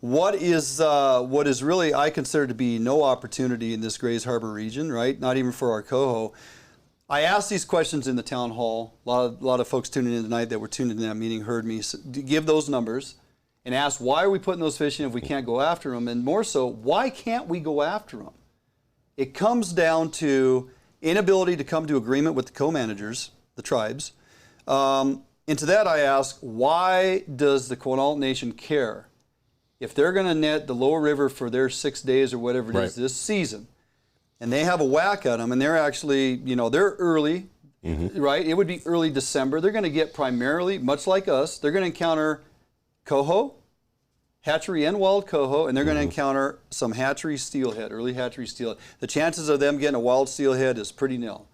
What is really, I consider to be no opportunity in this Grays Harbor region, right? Not even for our coho. I asked these questions in the town hall. A lot of folks tuning in tonight that were tuned into that meeting heard me give those numbers and ask, why are we putting those fish in if we can't go after them? And more so, why can't we go after them? It comes down to inability to come to agreement with the co-managers, the tribes. And to that I ask, why does the Quinault Nation care? If they're going to net the lower river for their 6 days or whatever it is this season, and they have a whack at them, and they're actually, you know, they're early, right? It would be early December. They're going to get primarily, much like us, they're going to encounter coho, hatchery and wild coho, and they're going to encounter some hatchery steelhead, early hatchery steelhead. The chances of them getting a wild steelhead is pretty nil.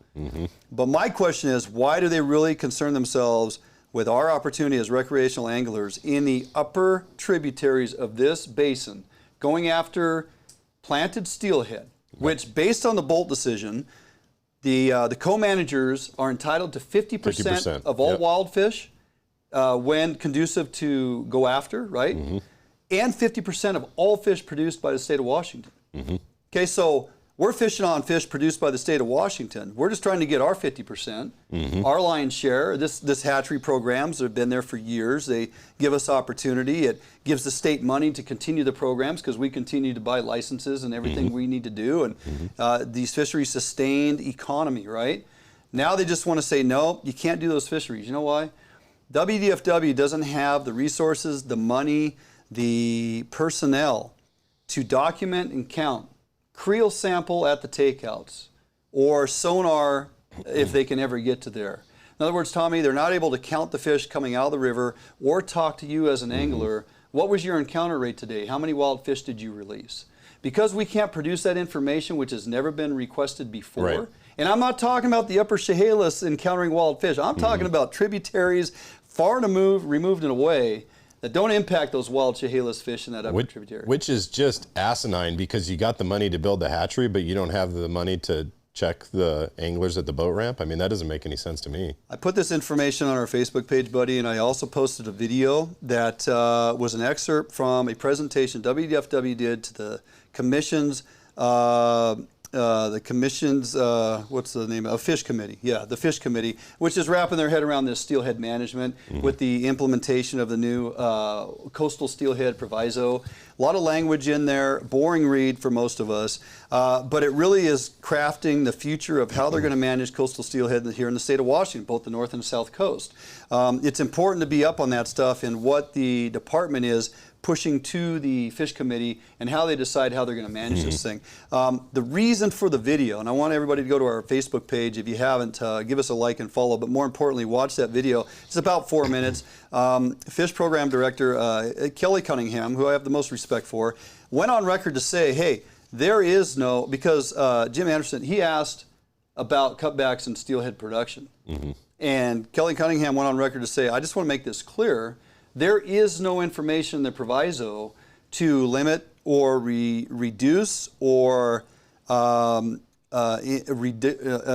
But my question is, why do they really concern themselves with our opportunity as recreational anglers in the upper tributaries of this basin, going after planted steelhead, which, based on the Bolt decision, the co-managers are entitled to 50% of all wild fish when conducive to go after, right? And 50% of all fish produced by the state of Washington. Okay, so we're fishing on fish produced by the state of Washington. We're just trying to get our 50%, our lion's share. This hatchery programs have been there for years. They give us opportunity. It gives the state money to continue the programs because we continue to buy licenses and everything we need to do. And these fisheries sustained economy, right? Now they just want to say, no, you can't do those fisheries. You know why? WDFW doesn't have the resources, the money, the personnel to document and count creel sample at the takeouts or sonar if they can ever get to there. In other words, Tommy, they're not able to count the fish coming out of the river or talk to you as an angler. What was your encounter rate today? How many wild fish did you release? Because we can't produce that information, which has never been requested before. Right. And I'm not talking about the upper Chehalis encountering wild fish. I'm talking about tributaries far removed and away that don't impact those wild Chehalis fish in that upper tributary. Which is just asinine because you got the money to build the hatchery, but you don't have the money to check the anglers at the boat ramp. I mean, that doesn't make any sense to me. I put this information on our Facebook page, buddy, and I also posted a video that was an excerpt from a presentation WDFW did to the commission's what's the name of fish committee? Yeah, the fish committee, which is wrapping their head around this steelhead management with the implementation of the new Coastal Steelhead proviso. A lot of language in there, boring read for most of us, but it really is crafting the future of how they're going to manage coastal steelhead here in the state of Washington, both the north and the south coast. It's important to be up on that stuff and what the department is pushing to the fish committee and how they decide how they're going to manage this thing. The reason for the video, and I want everybody to go to our Facebook page if you haven't, give us a like and follow, but more importantly, watch that video. It's about 4 minutes. Fish program director Kelly Cunningham, who I have the most respect for, went on record to say, hey, there is no, because Jim Anderson, he asked about cutbacks in steelhead production. And Kelly Cunningham went on record to say, I just want to make this clear, there is no information in the proviso to limit or reduce or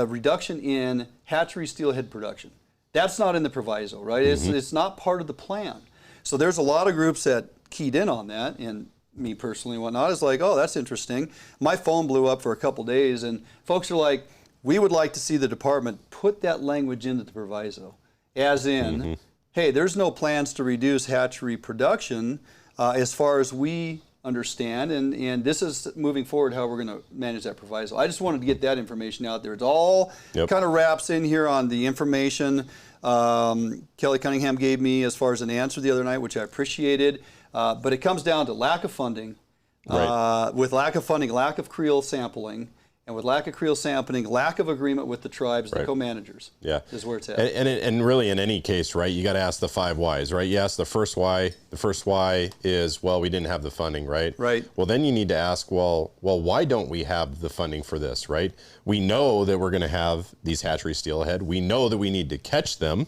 reduction in hatchery steelhead production. That's not in the proviso, right? It's not part of the plan. So there's a lot of groups that keyed in on that, and me personally and whatnot is like, oh, that's interesting. My phone blew up for a couple days, and folks are like, we would like to see the department put that language into the proviso, as in, hey, there's no plans to reduce hatchery production as far as we understand, and this is moving forward how we're going to manage that proviso. I just wanted to get that information out there. It's all kind of wraps in here on the information Kelly Cunningham gave me as far as an answer the other night, which I appreciated, but it comes down to lack of funding. With lack of funding, lack of creel sampling, and with lack of creel sampling, lack of agreement with the tribes, the co-managers, is where it's at. And really, in any case, right, you got to ask the 5 whys, right? You ask the first why. The first why is, well, we didn't have the funding, right? Right. Well, then you need to ask, well, why don't we have the funding for this, right? We know that we're going to have these hatchery steelhead. We know that we need to catch them,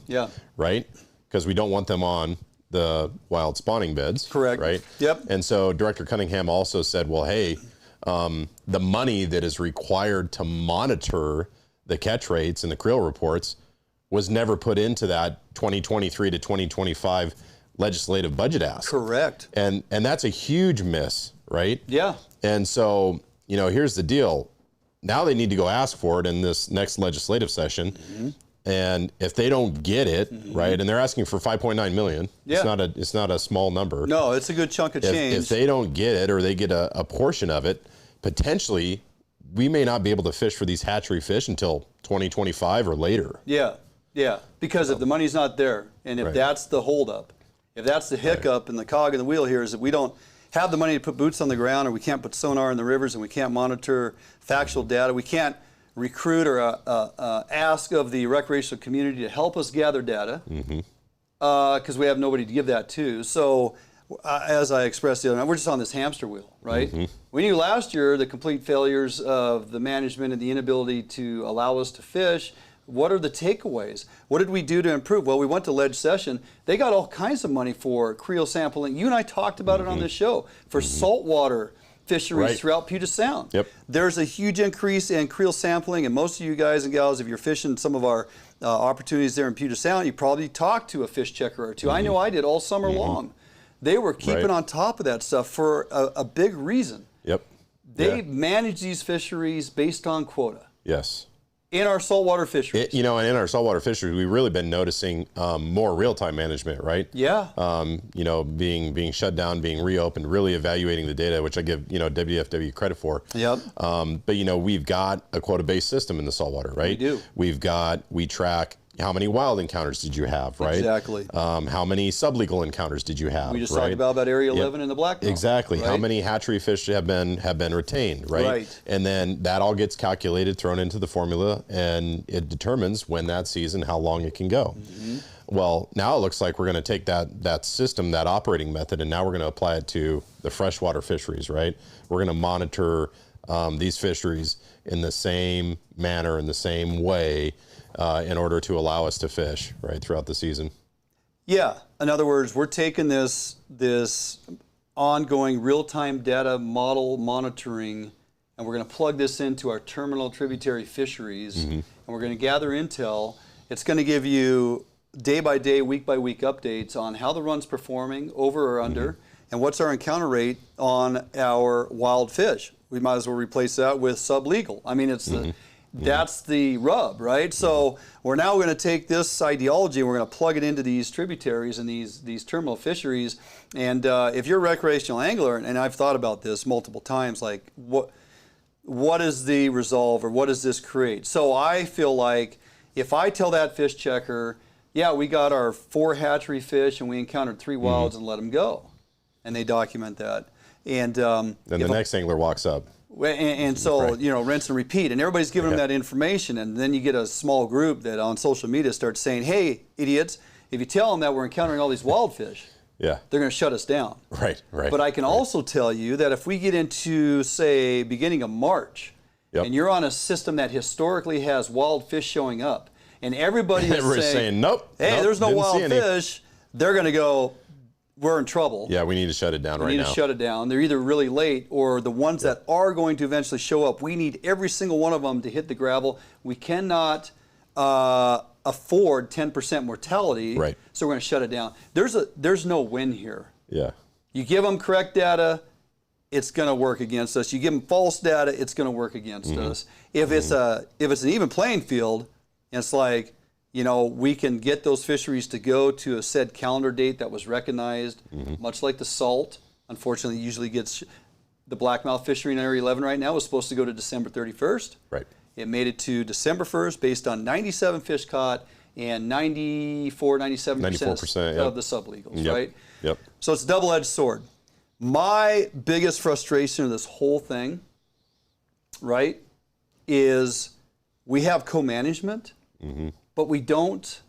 right? Because we don't want them on the wild spawning beds. Correct. Right? Yep. And so Director Cunningham also said, well, hey, the money that is required to monitor the catch rates and the creel reports was never put into that 2023 to 2025 legislative budget ask. Correct. And that's a huge miss, right? Yeah. And so, you know, here's the deal. Now they need to go ask for it in this next legislative session. And if they don't get it, right, and they're asking for 5.9 million, it's not a small number. No, it's a good chunk of change. If they don't get it, or they get a portion of it, potentially we may not be able to fish for these hatchery fish until 2025 or later. Yeah, because if the money's not there, and if that's the holdup, if that's the hiccup and the cog in the wheel here, is that we don't have the money to put boots on the ground, or we can't put sonar in the rivers, and we can't monitor factual data, we can't recruit or ask of the recreational community to help us gather data, because we have nobody to give that to. So as I expressed the other night, we're just on this hamster wheel, right? We knew last year the complete failures of the management and the inability to allow us to fish. What are the takeaways? What did we do to improve? Well, we went to ledge session. They got all kinds of money for creel sampling. You and I talked about it on this show, for saltwater fisheries throughout Puget Sound. There's a huge increase in creel sampling, and most of you guys and gals, if you're fishing some of our opportunities there in Puget Sound, you probably talked to a fish checker or two. I know I did all summer long. They were keeping on top of that stuff for a big reason. They manage these fisheries based on quota. Yes. In our saltwater fisheries. And in our saltwater fisheries, we've really been noticing more real-time management, right? Yeah. Being shut down, being reopened, really evaluating the data, which I give, WDFW credit for. Yep. But, we've got a quota-based system in the saltwater, right? We do. We track how many wild encounters did you have, right? Exactly. How many sublegal encounters did you have? We just right? talked about Area 11 in the blackmail. Exactly. Right? How many hatchery fish have been retained, right? Right. And then that all gets calculated, thrown into the formula, and it determines when that season, how long it can go. Mm-hmm. Well, now it looks like we're going to take that system, that operating method, and now we're going to apply it to the freshwater fisheries, right? We're going to monitor these fisheries in the same manner, in the same way, in order to allow us to fish, right, throughout the season. Yeah. In other words, we're taking this ongoing real-time data model monitoring, and we're going to plug this into our terminal tributary fisheries, and we're going to gather intel. It's going to give you day-by-day, week-by-week updates on how the run's performing, over or under, and what's our encounter rate on our wild fish. We might as well replace that with sublegal. I mean, it's that's the rub, right? So we're now going to take this ideology and we're going to plug it into these tributaries and these terminal fisheries. And if you're a recreational angler, and I've thought about this multiple times, like what is the resolve, or what does this create? So I feel like if I tell that fish checker, yeah, we got our 4 hatchery fish and we encountered 3 wilds and let them go, and they document that. And then the next angler walks up. And so, right. Rinse and repeat. And everybody's giving them that information. And then you get a small group that on social media starts saying, hey, idiots, if you tell them that we're encountering all these wild fish, they're going to shut us down. Right. But I can also tell you that if we get into, say, beginning of March, and you're on a system that historically has wild fish showing up, and everybody is saying, nope, hey, there's no wild fish, they're going to go, we're in trouble. Yeah, we need to shut it down right now. We need to shut it down. They're either really late, or the ones that are going to eventually show up, we need every single one of them to hit the gravel. We cannot afford 10% mortality, so we're going to shut it down. There's no win here. Yeah. You give them correct data, it's going to work against us. You give them false data, it's going to work against us. If it's an even playing field, it's like, we can get those fisheries to go to a said calendar date that was recognized, much like the salt. Unfortunately, usually gets the blackmouth fishery in Area 11 right now was supposed to go to December 31st. Right. It made it to December 1st based on 97 fish caught and 97% of the sublegals, right? Yep. So it's a double-edged sword. My biggest frustration of this whole thing, right, is we have co-management, but we don't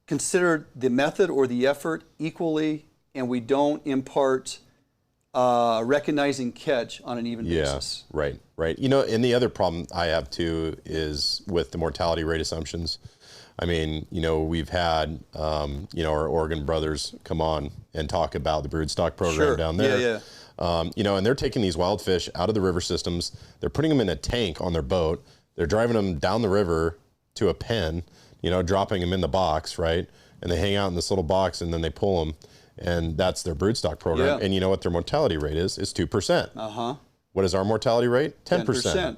consider the method or the effort equally, and we don't impart recognizing catch on an even basis. Right. And the other problem I have too is with the mortality rate assumptions. I mean, we've had, our Oregon brothers come on and talk about the broodstock program down there. And they're taking these wild fish out of the river systems. They're putting them in a tank on their boat. They're driving them down the river to a pen, dropping them in the box, right? And they hang out in this little box, and then they pull them, and that's their broodstock program. And you know what their mortality rate is? It's 2%. What is our mortality rate? 10%.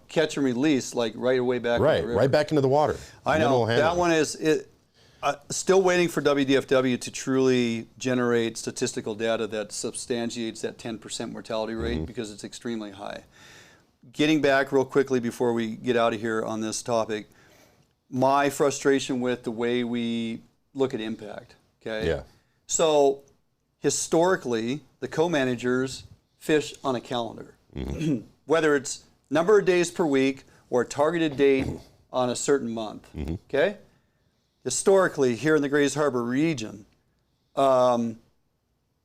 Catch and release, like right away back. Right back into the water. I know that one is still waiting for WDFW to truly generate statistical data that substantiates that 10% mortality rate because it's extremely high. Getting back real quickly before we get out of here on this topic, my frustration with the way we look at impact. Okay. Yeah. So historically, the co-managers fish on a calendar, whether it's number of days per week or a targeted date on a certain month. Okay. Historically, here in the Grays Harbor region,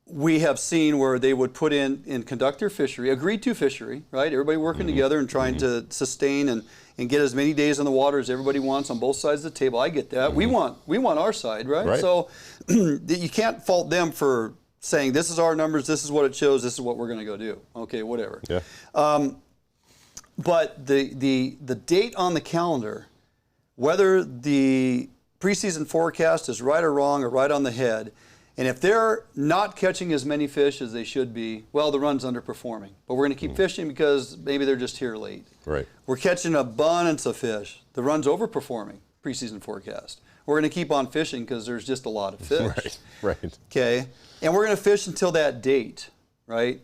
we have seen where they would put in conduct their fishery, agreed to fishery, right? Everybody working together and trying to sustain and get as many days on the water as everybody wants on both sides of the table. I get that. We want our side, right? So you can't fault them for saying this is our numbers, this is what it shows, this is what we're going to go do. Okay, whatever. Yeah. But the date on the calendar, whether the preseason forecast is right or wrong or right on the head, And if they're not catching as many fish as they should be, well, the run's underperforming. But we're going to keep fishing because maybe they're just here late. Right. We're catching abundance of fish. The run's overperforming preseason forecast. We're going to keep on fishing because there's just a lot of fish. Right. Okay. And we're going to fish until that date, right?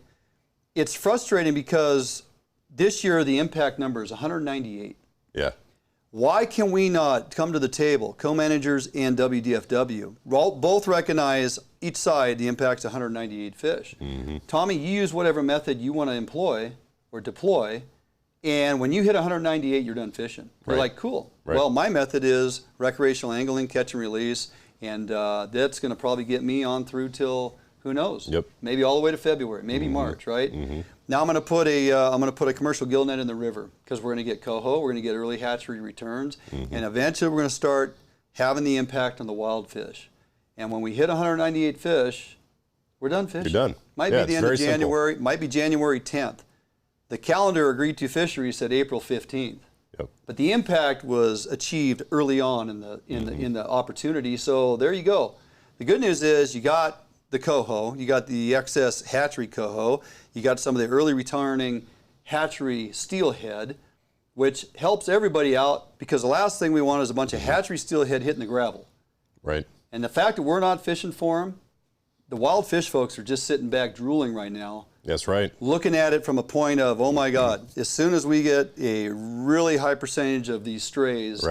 It's frustrating because this year the impact number is 198. Yeah. Why can we not come to the table, co-managers and WDFW, both recognize each side the impact's 198 fish? Tommy, you use whatever method you want to employ or deploy, and when you hit 198, you're done fishing. You're like, cool. Well, my method is recreational angling, catch and release, and that's going to probably get me on through till, who knows? Maybe all the way to February, maybe March, right? Now I'm going to put a commercial gillnet in the river because we're going to get coho, we're going to get early hatchery returns, and eventually we're going to start having the impact on the wild fish. And when we hit 198 fish, we're done fishing. You're done. Might be the end of January, might be January 10th. The calendar agreed to fisheries said April 15th. But the impact was achieved early on in the opportunity. So there you go. The good news is you got the coho, you got the excess hatchery coho, you got some of the early returning hatchery steelhead, which helps everybody out because the last thing we want is a bunch of hatchery steelhead hitting the gravel. Right. And the fact that we're not fishing for them, the wild fish folks are just sitting back drooling right now. That's right. Looking at it from a point of, oh my God, as soon as we get a really high percentage of these strays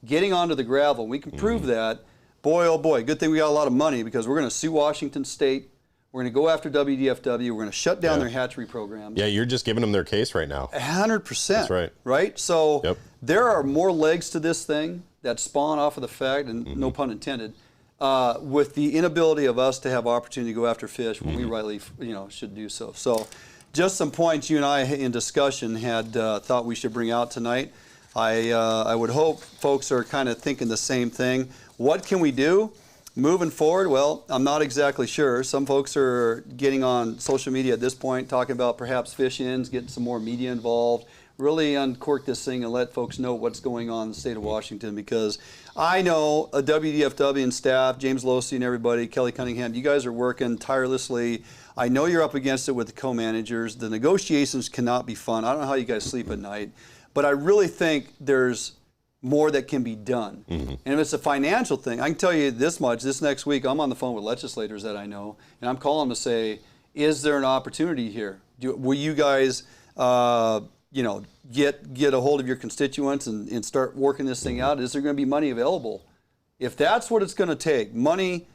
getting onto the gravel, we can prove that. Boy, oh boy, good thing we got a lot of money because we're going to sue Washington State. We're going to go after WDFW. We're going to shut down their hatchery programs. Yeah, you're just giving them their case right now. 100%. That's right. Right? So there are more legs to this thing that spawn off of the fact, and no pun intended, with the inability of us to have opportunity to go after fish when we rightly, should do so. So just some points you and I in discussion had thought we should bring out tonight. I would hope folks are kind of thinking the same thing. What can we do moving forward? Well, I'm not exactly sure. Some folks are getting on social media at this point, talking about perhaps fish-ins, getting some more media involved, really uncork this thing and let folks know what's going on in the state of Washington, because I know a WDFW and staff, James Losey and everybody, Kelly Cunningham, you guys are working tirelessly. I know you're up against it with the co-managers. The negotiations cannot be fun. I don't know how you guys sleep at night, but I really think there's more that can be done. And if it's a financial thing, I can tell you this much, this next week I'm on the phone with legislators that I know, and I'm calling them to say, is there an opportunity here? Will you guys get a hold of your constituents and start working this thing out? Is there going to be money available? If that's what it's going to take, money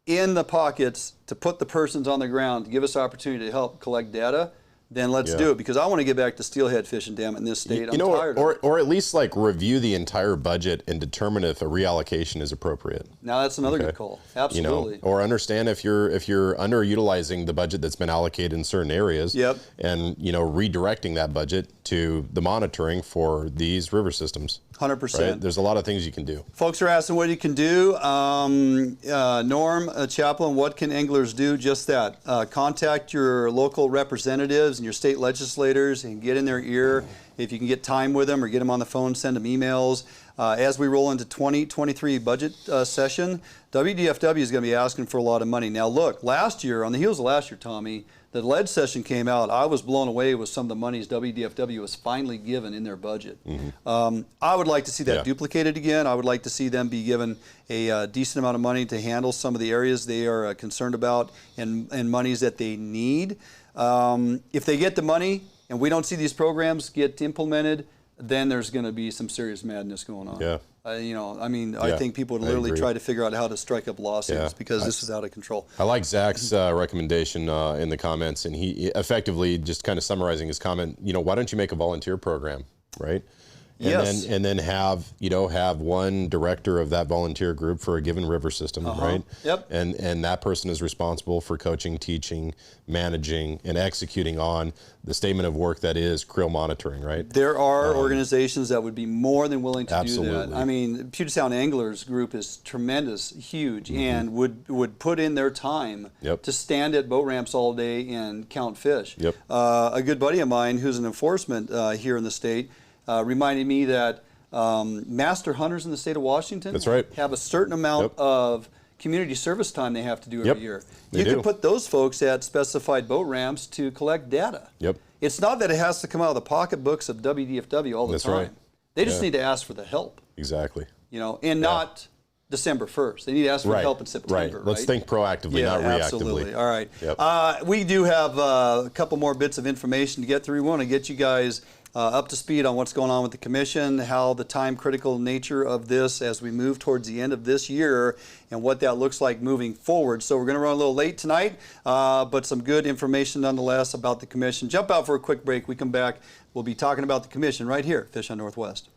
in the pockets to put the persons on the ground to give us opportunity to help collect data, then let's do it, because I want to get back to steelhead fishing, damn it, in this state. I'm tired of it. Or at least like review the entire budget and determine if a reallocation is appropriate. Now that's another good call. Absolutely. Or understand if you're underutilizing the budget that's been allocated in certain areas. And redirecting that budget to the monitoring for these river systems. 100%. Right? There's a lot of things you can do. Folks are asking what you can do. Norm Chaplin, what can anglers do? Just that. Contact your local representatives and your state legislators and get in their ear. If you can get time with them or get them on the phone, send them emails. As we roll into 2023 budget session, WDFW is going to be asking for a lot of money. Now look, last year, on the heels of last year, Tommy, the lead session came out. I was blown away with some of the monies WDFW was finally given in their budget. I would like to see that duplicated again. I would like to see them be given a decent amount of money to handle some of the areas they are concerned about and monies that they need. If they get the money and we don't see these programs get implemented, then there's going to be some serious madness going on. I think people would literally try to figure out how to strike up lawsuits because this is out of control. I like Zach's recommendation in the comments, and he effectively just kind of summarizing his comment. Why don't you make a volunteer program, right? And then have one director of that volunteer group for a given river system, right? And that person is responsible for coaching, teaching, managing, and executing on the statement of work that is creel monitoring, right? There are organizations that would be more than willing to do that. I mean, Puget Sound Anglers group is tremendous, huge, and would put in their time to stand at boat ramps all day and count fish. A good buddy of mine who's an enforcement here in the state reminded me that master hunters in the state of Washington have a certain amount of community service time they have to do every Yep, year. they You do. can put those folks at specified boat ramps to collect data. Yep. It's not that it has to come out of the pocketbooks of WDFW all the That's time. right. They just Yeah. need to ask for the help, Exactly. and not December 1st. They need to ask for Right. help in September. Right. Let's think proactively, not reactively. Absolutely. All right. Yep. We do have a couple more bits of information to get through. We want to get you guys up to speed on what's going on with the commission, how the time critical nature of this as we move towards the end of this year, and what that looks like moving forward. So we're going to run a little late tonight, but some good information nonetheless about the commission. Jump out for a quick break. We come back. We'll be talking about the commission right here, Fish on Northwest.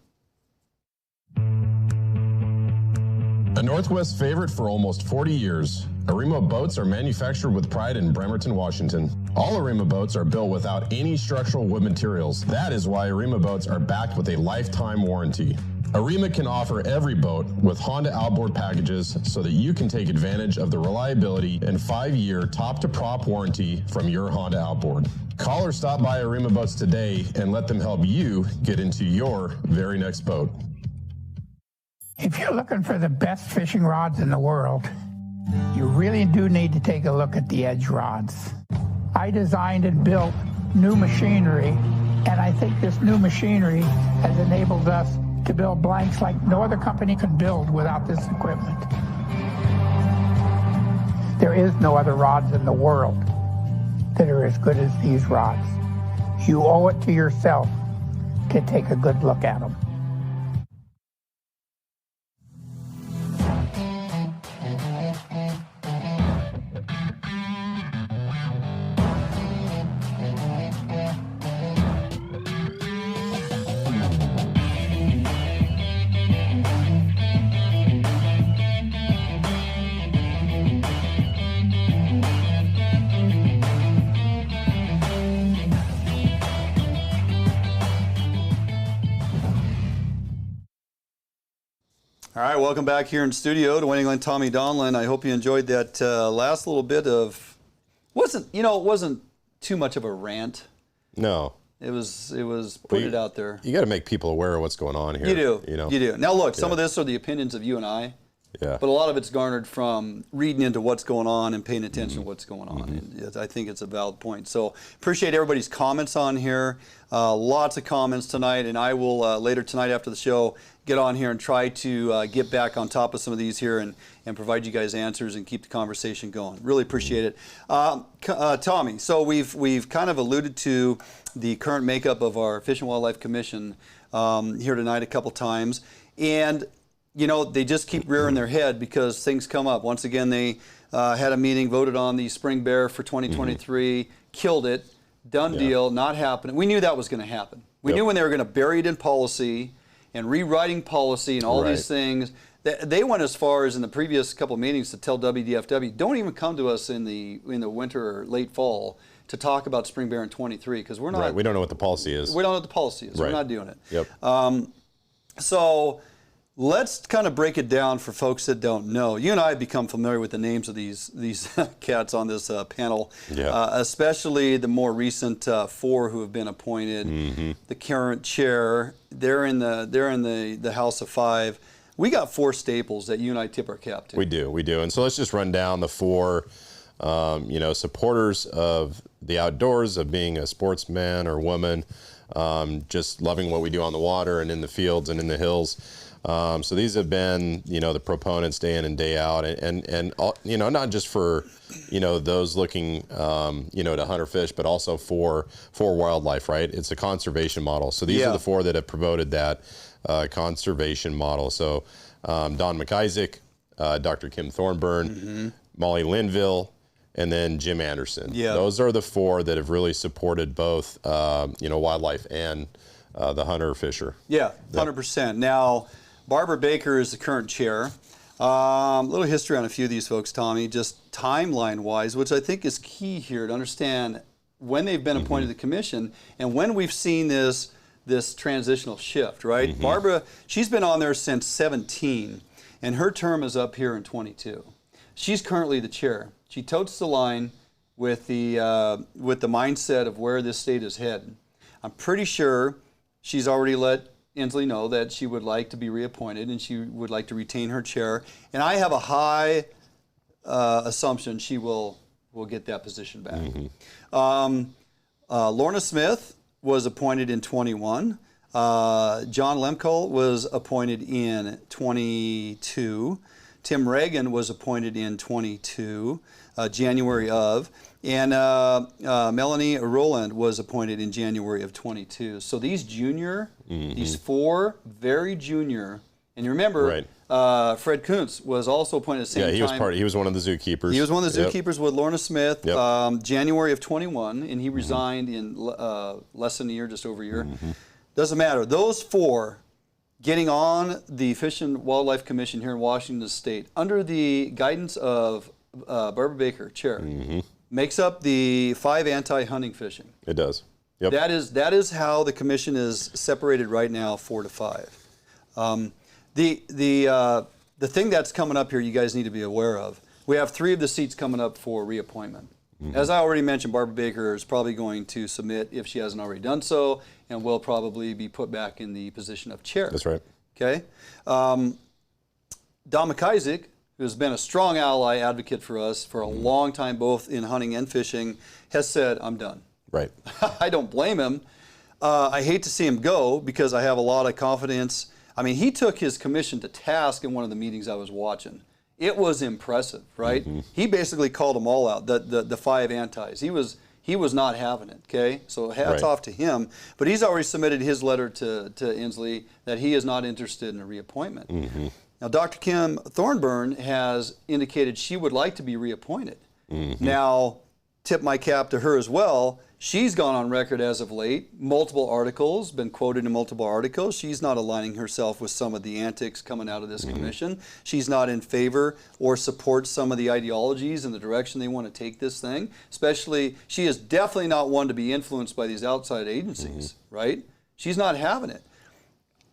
A Northwest favorite for almost 40 years, Arima boats are manufactured with pride in Bremerton, Washington. All Arima boats are built without any structural wood materials. That is why Arima boats are backed with a lifetime warranty. Arima can offer every boat with Honda outboard packages so that you can take advantage of the reliability and 5-year top-to-prop warranty from your Honda outboard. Call or stop by Arima boats today and let them help you get into your very next boat. If you're looking for the best fishing rods in the world, you really do need to take a look at the Edge rods. I designed and built new machinery, and I think this new machinery has enabled us to build blanks like no other company could build without this equipment. There is no other rods in the world that are as good as these rods. You owe it to yourself to take a good look at them. All right, welcome back here in studio to Winning Line Tommy Donlin. I hope you enjoyed that last little bit of it wasn't too much of a rant. No. It was put it out there. You got to make people aware of what's going on here. You do. You do. Now look, some Yeah. of this are the opinions of you and I. Yeah. But a lot of it's garnered from reading into what's going on and paying attention to what's going on. And I think it's a valid point. So appreciate everybody's comments on here. Lots of comments tonight, and I will later tonight after the show get on here and try to get back on top of some of these here and provide you guys answers and keep the conversation going. Really appreciate it. Tommy, so we've kind of alluded to the current makeup of our Fish and Wildlife Commission here tonight a couple times, and they just keep rearing their head because things come up. Once again, they had a meeting, voted on the spring bear for 2023, killed it, done deal, not happening. We knew that was going to happen. We knew when they were going to bury it in policy and rewriting policy and all these things. They went as far as in the previous couple of meetings to tell WDFW, don't even come to us in the winter or late fall to talk about spring bear in 23 because we're not. Right. We don't know what the policy is. We don't know what the policy is. Right. We're not doing it. Yep. So let's kind of break it down for folks that don't know. You and I have become familiar with the names of these cats on this panel, especially the more recent 4 who have been appointed. The current chair, they're in the House of 5. We got 4 staples that you and I tip our cap to. We do. And so let's just run down the 4, supporters of the outdoors, of being a sportsman or woman, just loving what we do on the water and in the fields and in the hills. So these have been, the proponents day in and day out, and not just for, those looking, to hunt or fish, but also for wildlife, right? It's a conservation model. So these are the 4 that have promoted that conservation model. So Don McIsaac, Dr. Kim Thornburn, Molly Linville, and then Jim Anderson. Yeah. Those are the 4 that have really supported both, wildlife and the hunter fisher. Yeah, 100%. Now, Barbara Baker is the current chair. A little history on a few of these folks, Tommy, just timeline-wise, which I think is key here to understand when they've been appointed to the commission and when we've seen this transitional shift, right? Barbara, she's been on there since 17, and her term is up here in 22. She's currently the chair. She totes the line with the mindset of where this state is headed. I'm pretty sure she's already let Inslee know that she would like to be reappointed and she would like to retain her chair. And I have a high assumption she will get that position back. Lorna Smith was appointed in 21. John Lemkel was appointed in 22. Tim Reagan was appointed in 22, January of. And Melanie Roland was appointed in January of 22. So these junior, these 4 very junior, and you remember, Fred Kuntz was also appointed at the same time. He was one of the zookeepers. He was one of the zookeepers with Lorna Smith, Yep. January of 21, and he resigned in less than a year, just over a year. Doesn't matter. Those 4 getting on the Fish and Wildlife Commission here in Washington State under the guidance of Barbara Baker, chair, makes up the 5 anti-hunting fishing. It does. Yep. That is how the commission is separated right now, 4 to 5. The thing that's coming up here, you guys need to be aware of. We have 3 of the seats coming up for reappointment. As I already mentioned, Barbara Baker is probably going to submit if she hasn't already done so, and will probably be put back in the position of chair. That's right. Okay. Don McIsaac, who's been a strong ally advocate for us for a long time, both in hunting and fishing, has said, I'm done. Right. I don't blame him. I hate to see him go because I have a lot of confidence. I mean, he took his commission to task in one of the meetings I was watching. It was impressive, right? He basically called them all out, the 5 antis. He was not having it, okay? So hats off to him. But he's already submitted his letter to Inslee that he is not interested in a reappointment. Now, Dr. Kim Thornburn has indicated she would like to be reappointed. Now, tip my cap to her as well. She's gone on record as of late, multiple articles, been quoted in multiple articles. She's not aligning herself with some of the antics coming out of this commission. She's not in favor or supports some of the ideologies and the direction they want to take this thing. Especially, she is definitely not one to be influenced by these outside agencies, right? She's not having it.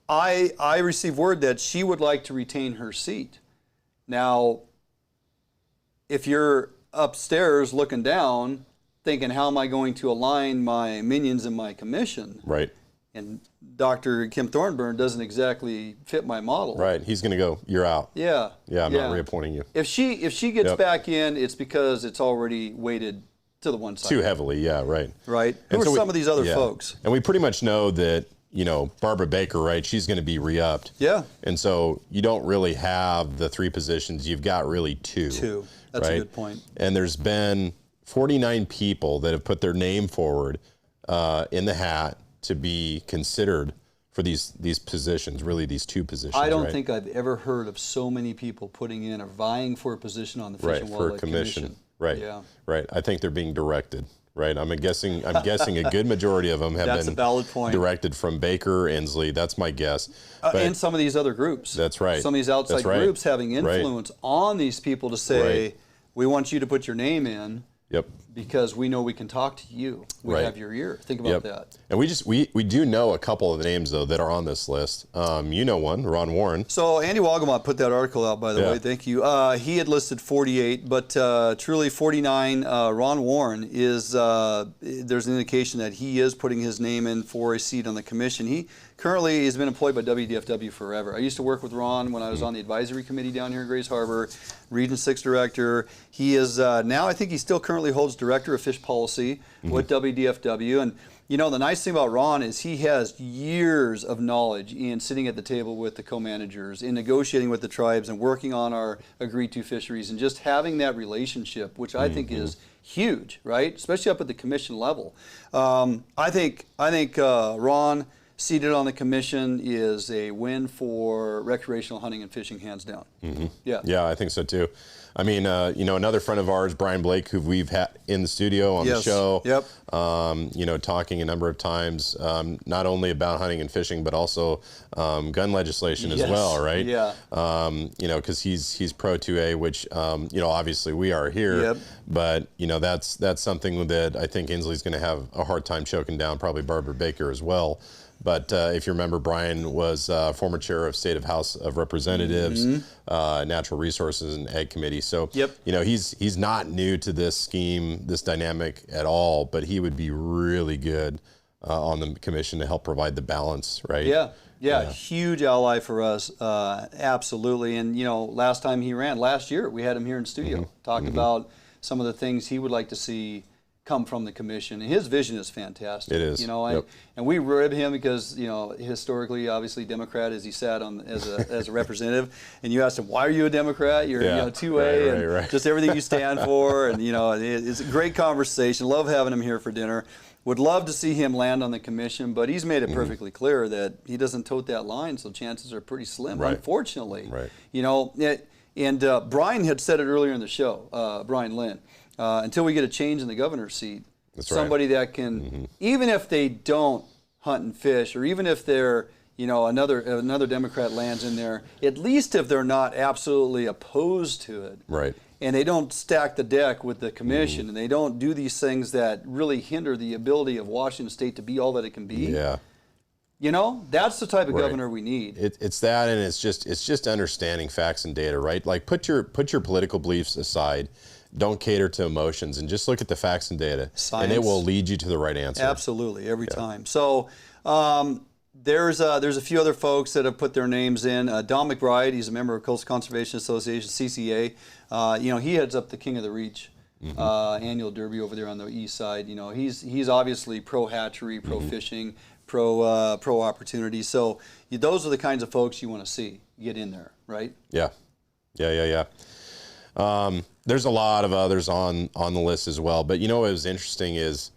I received word that she would like to retain her seat. Now, if you're upstairs looking down, thinking, how am I going to align my minions in my commission? Right. And Dr. Kim Thornburn doesn't exactly fit my model. Right. He's going to go, you're out. Yeah. Yeah, I'm not reappointing you. If she gets back in, it's because it's already weighted to the one side. Too heavily, yeah, right. Right. Who are some of these other folks? And we pretty much know that, you know, Barbara Baker, right, she's going to be re-upped. Yeah. And so you don't really have the 3 positions. You've got really 2. 2. That's right? a good point. And there's been 49 people that have put their name forward in the hat to be considered for these positions, really these 2 positions. I don't think I've ever heard of so many people putting in or vying for a position on the Fish and Wildlife Commission. Right. Yeah. Right. I think they're being directed. Right. I'm guessing a good majority of them have That's been a valid point. directed from Baker, Inslee. That's my guess. And some of these other groups. That's right. Some of these outside groups having influence on these people to say, we want you to put your name in. Yep. Because we know we can talk to you. We have your ear. Think about that. And we do know a couple of the names, though, that are on this list. You know one, Ron Warren. So Andy Wagemont put that article out, by the way. Thank you. He had listed 48, but truly 49. Ron Warren is, there's an indication that he is putting his name in for a seat on the commission. He currently has been employed by WDFW forever. I used to work with Ron when I was on the advisory committee down here in Grays Harbor, Region 6 director. He is now, I think he still currently holds director of fish policy with WDFW. And you know, the nice thing about Ron is he has years of knowledge in sitting at the table with the co-managers, in negotiating with the tribes and working on our agreed to fisheries, and just having that relationship, which I think is huge, right? Especially up at the commission level. I think Ron seated on the commission is a win for recreational hunting and fishing, hands down. Yeah, I think so too. I mean, you know, another friend of ours, Brian Blake, who we've had in the studio on the show, you know, talking a number of times, not only about hunting and fishing, but also gun legislation as well, right? Yeah. You know, because he's pro 2A, which, you know, obviously we are here, but, you know, that's something that I think Inslee's going to have a hard time choking down, probably Barbara Baker as well. But if you remember, Brian was former chair of State of House of Representatives, Natural Resources and Ag Committee. So, you know, he's not new to this scheme, this dynamic at all, but he would be really good on the commission to help provide the balance, right? Yeah, huge ally for us, absolutely. And last time he ran, last year, we had him here in studio, talked about some of the things he would like to see come from the commission. And his vision is fantastic. It is. And we rib him because, historically, obviously, Democrat as he sat on as a representative. And you asked him, why are you a Democrat? You're 2A and just everything you stand for. And, it's a great conversation. Love having him here for dinner. Would love to see him land on the commission, but he's made it perfectly clear that he doesn't tote that line, so chances are pretty slim, unfortunately. Right. And Brian had said it earlier in the show, Brian Lynn, until we get a change in the governor's seat, somebody that can, even if they don't hunt and fish, or even if they're, another Democrat lands in there, at least if they're not absolutely opposed to it. Right. And they don't stack the deck with the commission, and they don't do these things that really hinder the ability of Washington State to be all that it can be. Yeah. That's the type of governor we need. It's that, and it's just understanding facts and data, right? Like put your political beliefs aside, don't cater to emotions, and just look at the facts and data, and it will lead you to the right answer. Absolutely, every time. So. There's a few other folks that have put their names in. Don McBride, he's a member of Coastal Conservation Association, CCA. He heads up the King of the Reach annual derby over there on the east side. He's obviously pro hatchery, pro fishing, pro opportunity. So those are the kinds of folks you want to see get in there, right? Yeah. There's a lot of others on the list as well. But what was interesting is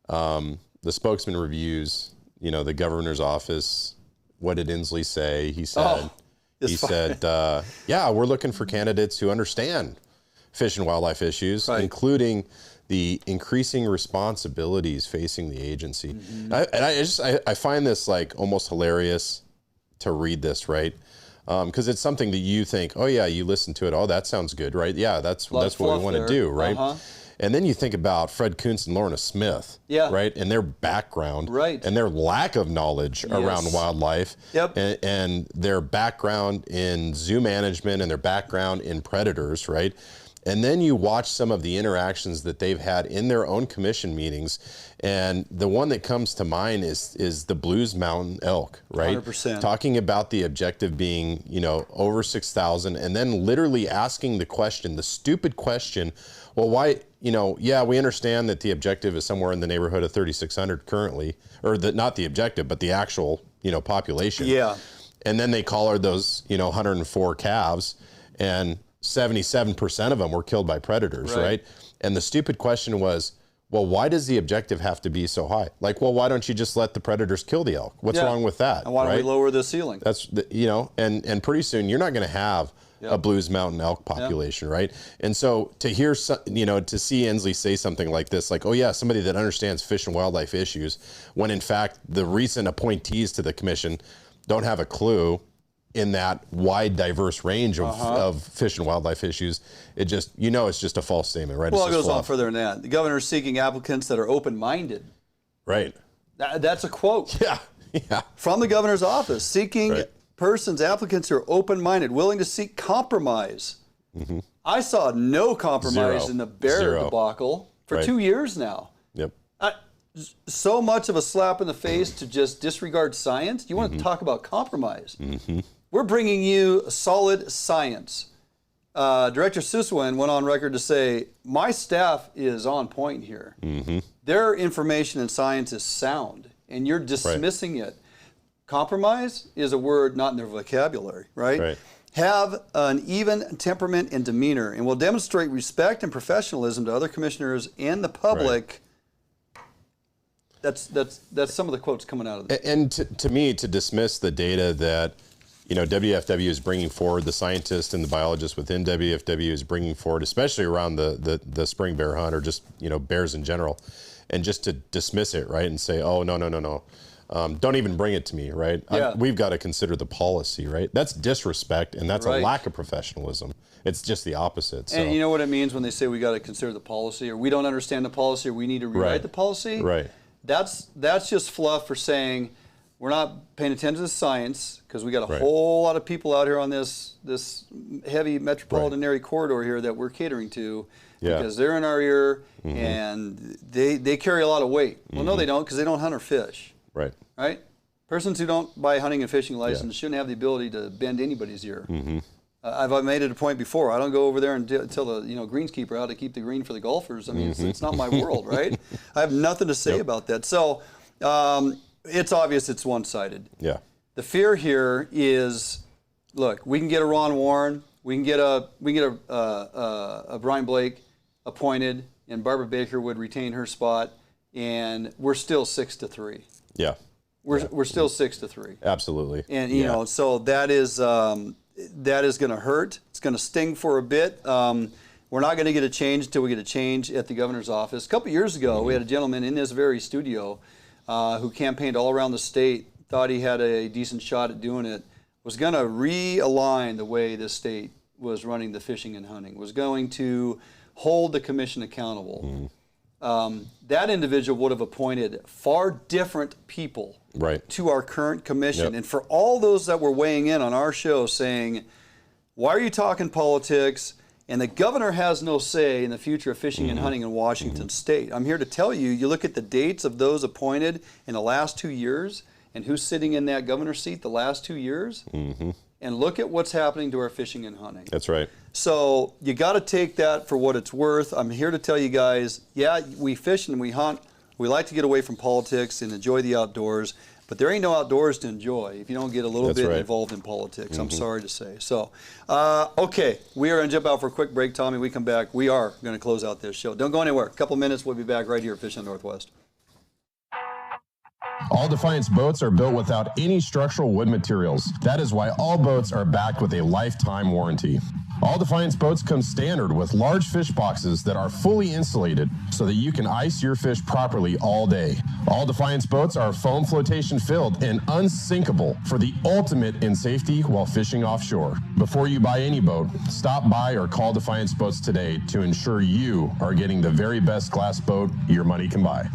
the spokesman reviews. The governor's office, what did Inslee say? He said, we're looking for candidates who understand fish and wildlife issues, including the increasing responsibilities facing the agency. I find this like almost hilarious to read this, right? Because it's something that you think, oh yeah, you listen to it, oh that sounds good, right? Yeah, that's what we want to do, right? And then you think about Fred Kuntz and Lorna Smith, right, and their background, and their lack of knowledge around wildlife, and their background in zoo management and their background in predators, right? And then you watch some of the interactions that they've had in their own commission meetings, and the one that comes to mind is the Blues Mountain elk, right? 100%. Talking about the objective being, over 6,000, and then literally asking the question, the stupid question, well, why, we understand that the objective is somewhere in the neighborhood of 3,600 currently, or not the objective, but the actual, population. Yeah. And then they collared those, 104 calves, and 77% of them were killed by predators, right? And the stupid question was, well, why does the objective have to be so high? Like, well, why don't you just let the predators kill the elk? What's wrong with that? And why don't we lower the ceiling? That's, and pretty soon you're not going to have a Blues Mountain elk population, right? And so to hear, to see Inslee say something like this, like, oh yeah, somebody that understands fish and wildlife issues, when in fact the recent appointees to the commission don't have a clue in that wide, diverse range of fish and wildlife issues, it just, it's just a false statement, right? Well, it goes on further than that. The governor is seeking applicants that are open-minded. Right. That's a quote. Yeah. From the governor's office, seeking applicants who are open-minded, willing to seek compromise. I saw no compromise in the bear debacle for 2 years now. Yep. So much of a slap in the face to just disregard science. You want to talk about compromise? We're bringing you solid science. Director Suswin went on record to say, my staff is on point here. Their information and science is sound, and you're dismissing it. Compromise is a word not in their vocabulary, right? Have an even temperament and demeanor, and will demonstrate respect and professionalism to other commissioners and the public. That's some of the quotes coming out of this. And to me, to dismiss the data that WDFW is bringing forward, the scientists and the biologists within WDFW is bringing forward, especially around the spring bear hunt, or just bears in general, and just to dismiss it, right, and say, oh no, don't even bring it to me, right? We've got to consider the policy, right? That's disrespect, and that's a lack of professionalism. It's just the opposite. So. And you know what it means when they say we got to consider the policy, or we don't understand the policy, or we need to rewrite the policy? Right. That's just fluff for saying we're not paying attention to the science, because we got a whole lot of people out here on this heavy metropolitan area corridor here that we're catering to, because they're in our ear and they carry a lot of weight. Well, no, they don't, because they don't hunt or fish. Right. Right? Persons who don't buy a hunting and fishing license shouldn't have the ability to bend anybody's ear. I've made it a point before. I don't go over there and tell the greenskeeper how to keep the green for the golfers. I mean, it's not my world, right? I have nothing to say about that. So it's obvious it's one-sided. Yeah. The fear here is, look, we can get a Ron Warren, we can get a Brian Blake appointed, and Barbara Baker would retain her spot, and we're still 6-3. Yeah. We're still 6-3. Absolutely. And you know, so that is going to hurt. It's going to sting for a bit. We're not going to get a change until we get a change at the governor's office. A couple years ago, we had a gentleman in this very studio who campaigned all around the state, thought he had a decent shot at doing it, was going to realign the way this state was running the fishing and hunting, was going to hold the commission accountable. That individual would have appointed far different people to our current commission. And for all those that were weighing in on our show saying, why are you talking politics? And the governor has no say in the future of fishing and hunting in Washington State. I'm here to tell you, you look at the dates of those appointed in the last 2 years and who's sitting in that governor's seat the last 2 years, and look at what's happening to our fishing and hunting. That's right. So you got to take that for what it's worth. I'm here to tell you guys, yeah, we fish and we hunt. We like to get away from politics and enjoy the outdoors, but there ain't no outdoors to enjoy if you don't get a little bit involved in politics. I'm sorry to say. So, okay, we are going to jump out for a quick break. Tommy, we come back. We are going to close out this show. Don't go anywhere. A couple minutes. We'll be back right here at Fish on Northwest. All Defiance boats are built without any structural wood materials. That is why all boats are backed with a lifetime warranty. All Defiance boats come standard with large fish boxes that are fully insulated so that you can ice your fish properly all day. All Defiance boats are foam flotation filled and unsinkable for the ultimate in safety while fishing offshore. Before you buy any boat, stop by or call Defiance Boats today to ensure you are getting the very best class boat your money can buy.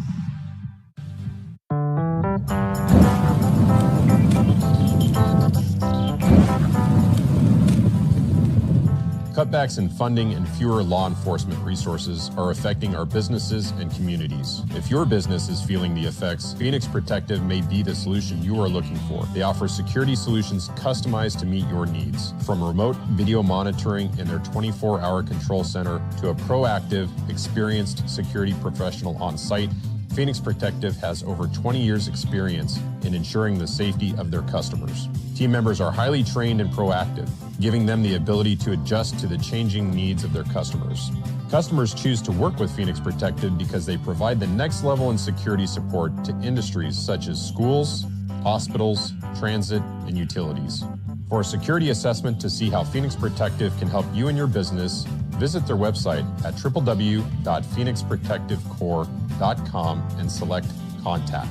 Cutbacks in funding and fewer law enforcement resources are affecting our businesses and communities. If your business is feeling the effects, Phoenix Protective may be the solution you are looking for. They offer security solutions customized to meet your needs. From remote video monitoring in their 24-hour control center to a proactive, experienced security professional on site, Phoenix Protective has over 20 years experience in ensuring the safety of their customers. Team members are highly trained and proactive, giving them the ability to adjust to the changing needs of their customers. Customers choose to work with Phoenix Protective because they provide the next level in security support to industries such as schools, hospitals, transit, and utilities. For a security assessment to see how Phoenix Protective can help you and your business, visit their website at www.phoenixprotectivecorps.com and select Contact.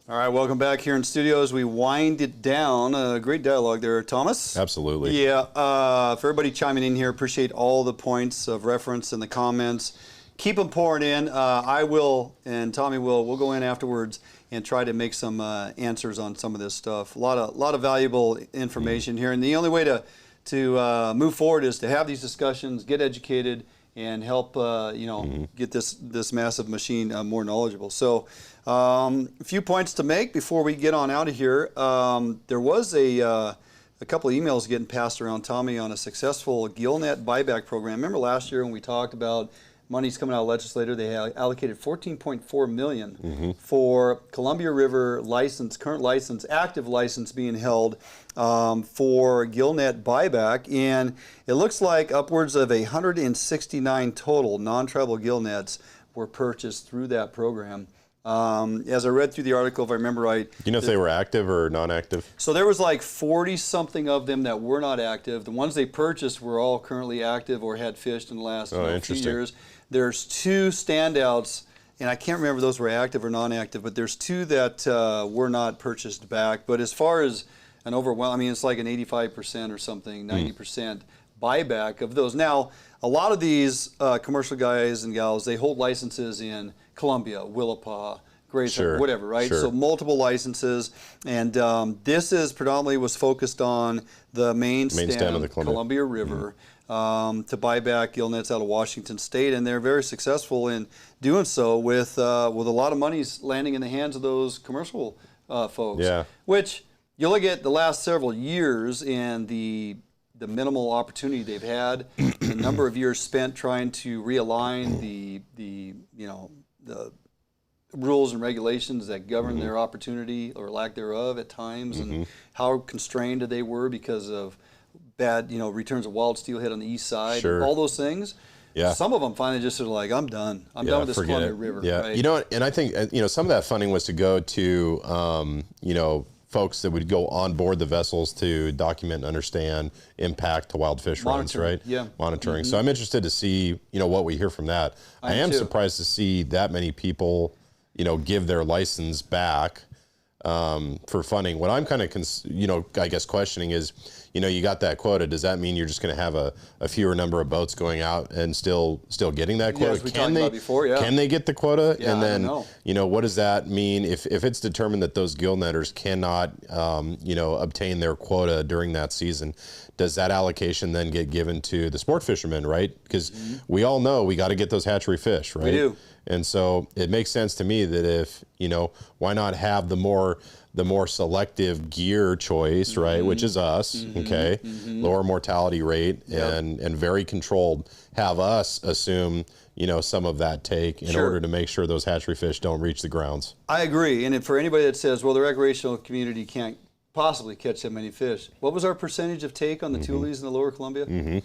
All right, welcome back here in studio as we wind it down. Great dialogue there, Thomas. Absolutely. Yeah, for everybody chiming in here, appreciate all the points of reference in the comments. Keep them pouring in. I will, and Tommy will. We'll go in afterwards and try to make some answers on some of this stuff. A lot of valuable information here, and the only way to move forward is to have these discussions, get educated, and help get this massive machine more knowledgeable. So a few points to make before we get on out of here. There was a couple of emails getting passed around, Tommy, on a successful Gillnet buyback program. Remember last year when we talked about money's coming out of legislature, they allocated $14.4 million for Columbia River current license, active license being held for Gillnet buyback, and it looks like upwards of 169 total non-tribal Gillnets were purchased through that program. As I read through the article, if I remember right. Do you know if they were active or non-active? So there was like 40-something of them that were not active. The ones they purchased were all currently active or had fished in the last few years. There's two standouts, and I can't remember if those were active or non-active, but there's two that were not purchased back. But as far as an it's like an 85% or something, 90% buyback of those. Now, a lot of these commercial guys and gals, they hold licenses in Columbia, Willapa, Grace, Sure, whatever, right? sure. So multiple licenses, and this is predominantly was focused on the main stem of the Columbia River. To buy back Gillnets out of Washington State, and they're very successful in doing so with a lot of monies landing in the hands of those commercial folks. Yeah. Which you look at the last several years and the minimal opportunity they've had, the number of years spent trying to realign the rules and regulations that govern their opportunity or lack thereof at times, and how constrained they were because of bad, returns of wild steelhead on the east side, Sure. all those things. Yeah. Some of them finally just sort of like, I'm done. I'm done with this forget Columbia it. River. Yeah. Right? And I think, some of that funding was to go to, folks that would go on board the vessels to document and understand impact to wild fish runs, Monitoring, right? yeah. Monitoring. So I'm interested to see, what we hear from that. I am too. surprised to see that many people, give their license back for funding. What I'm kind of, I guess questioning is, you got that quota. Does that mean you're just going to have a fewer number of boats going out and still getting that quota? As we talked about before, yeah. Can they get the quota? Yeah, and then, I don't know. What does that mean if it's determined that those gill netters cannot, obtain their quota during that season? Does that allocation then get given to the sport fishermen, right? Because we all know we got to get those hatchery fish, right? We do. And so it makes sense to me that if, why not have the more selective gear choice, right, which is us, okay, lower mortality rate and very controlled, have us assume, some of that take in order to make sure those hatchery fish don't reach the grounds. I agree. And for anybody that says, well, the recreational community can't possibly catch that many fish, what was our percentage of take on the Tules in the lower Columbia?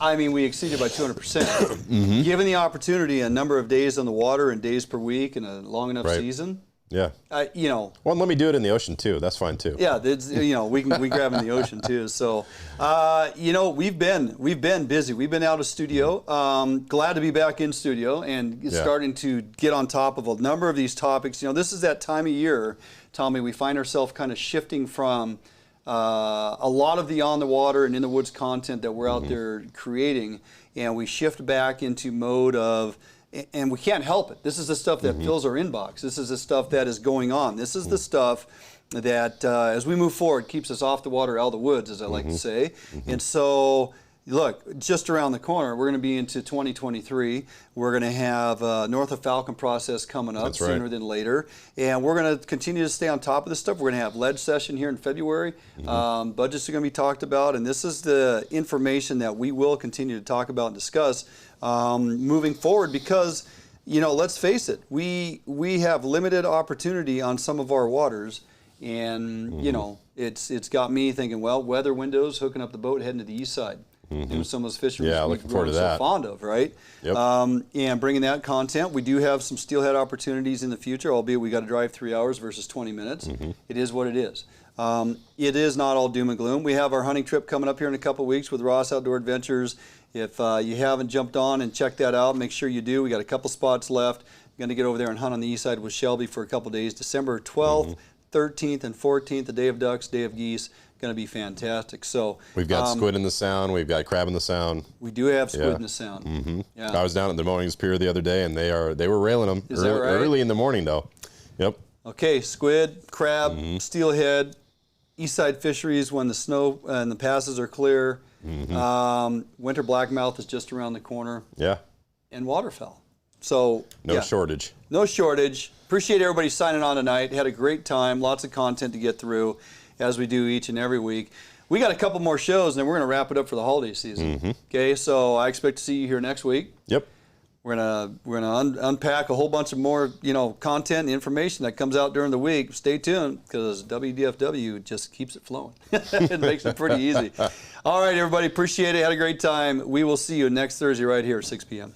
I mean, we exceeded by 200%. Given the opportunity, a number of days on the water and days per week in a long enough season. Yeah. Well, let me do it in the ocean too. That's fine too. Yeah, we grab in the ocean too. So, we've been busy. We've been out of studio. Glad to be back in studio and starting to get on top of a number of these topics. This is that time of year, Tommy. We find ourselves kind of shifting from a lot of the on the water and in the woods content that we're out there creating, and we shift back into mode of. And we can't help it. This is the stuff that fills our inbox. This is the stuff that is going on. This is the stuff that, as we move forward, keeps us off the water, out of the woods, as I like to say. And so, look, just around the corner, we're going to be into 2023. We're going to have North of Falcon process coming up sooner than later. And we're going to continue to stay on top of this stuff. We're going to have ledge session here in February. Budgets are going to be talked about. And this is the information that we will continue to talk about and discuss moving forward, because let's face it, we have limited opportunity on some of our waters, and it's got me thinking, well, weather windows, hooking up the boat, heading to the east side, doing some of those fisheries looking forward to that. So fond of, right? Yep. And bringing that content. We do have some steelhead opportunities in the future, albeit we got to drive 3 hours versus 20 minutes. It is what it is. It is not all doom and gloom. We have our hunting trip coming up here in a couple of weeks with Ross Outdoor Adventures. If you haven't jumped on and checked that out, make sure you do. We got a couple spots left. Going to get over there and hunt on the east side with Shelby for a couple days. December 12th, 13th, and 14th, the Day of Ducks, Day of Geese. Going to be fantastic. So we've got squid in the sound. We've got crab in the sound. We do have squid in the sound. Yeah. I was down at the Moanings Pier the other day, and they were railing them early in the morning, though. Yep. Okay, squid, crab, steelhead, east side fisheries when the snow and the passes are clear. Winter blackmouth is just around the corner. Yeah. And waterfowl. So no shortage. No shortage. Appreciate everybody signing on tonight. Had a great time. Lots of content to get through, as we do each and every week. We got a couple more shows, and then we're going to wrap it up for the holiday season. Okay, so I expect to see you here next week. Yep. We're gonna unpack a whole bunch of more content and information that comes out during the week. Stay tuned, because WDFW just keeps it flowing. It makes it pretty easy. All right, everybody, appreciate it. Had a great time. We will see you next Thursday right here at 6 p.m.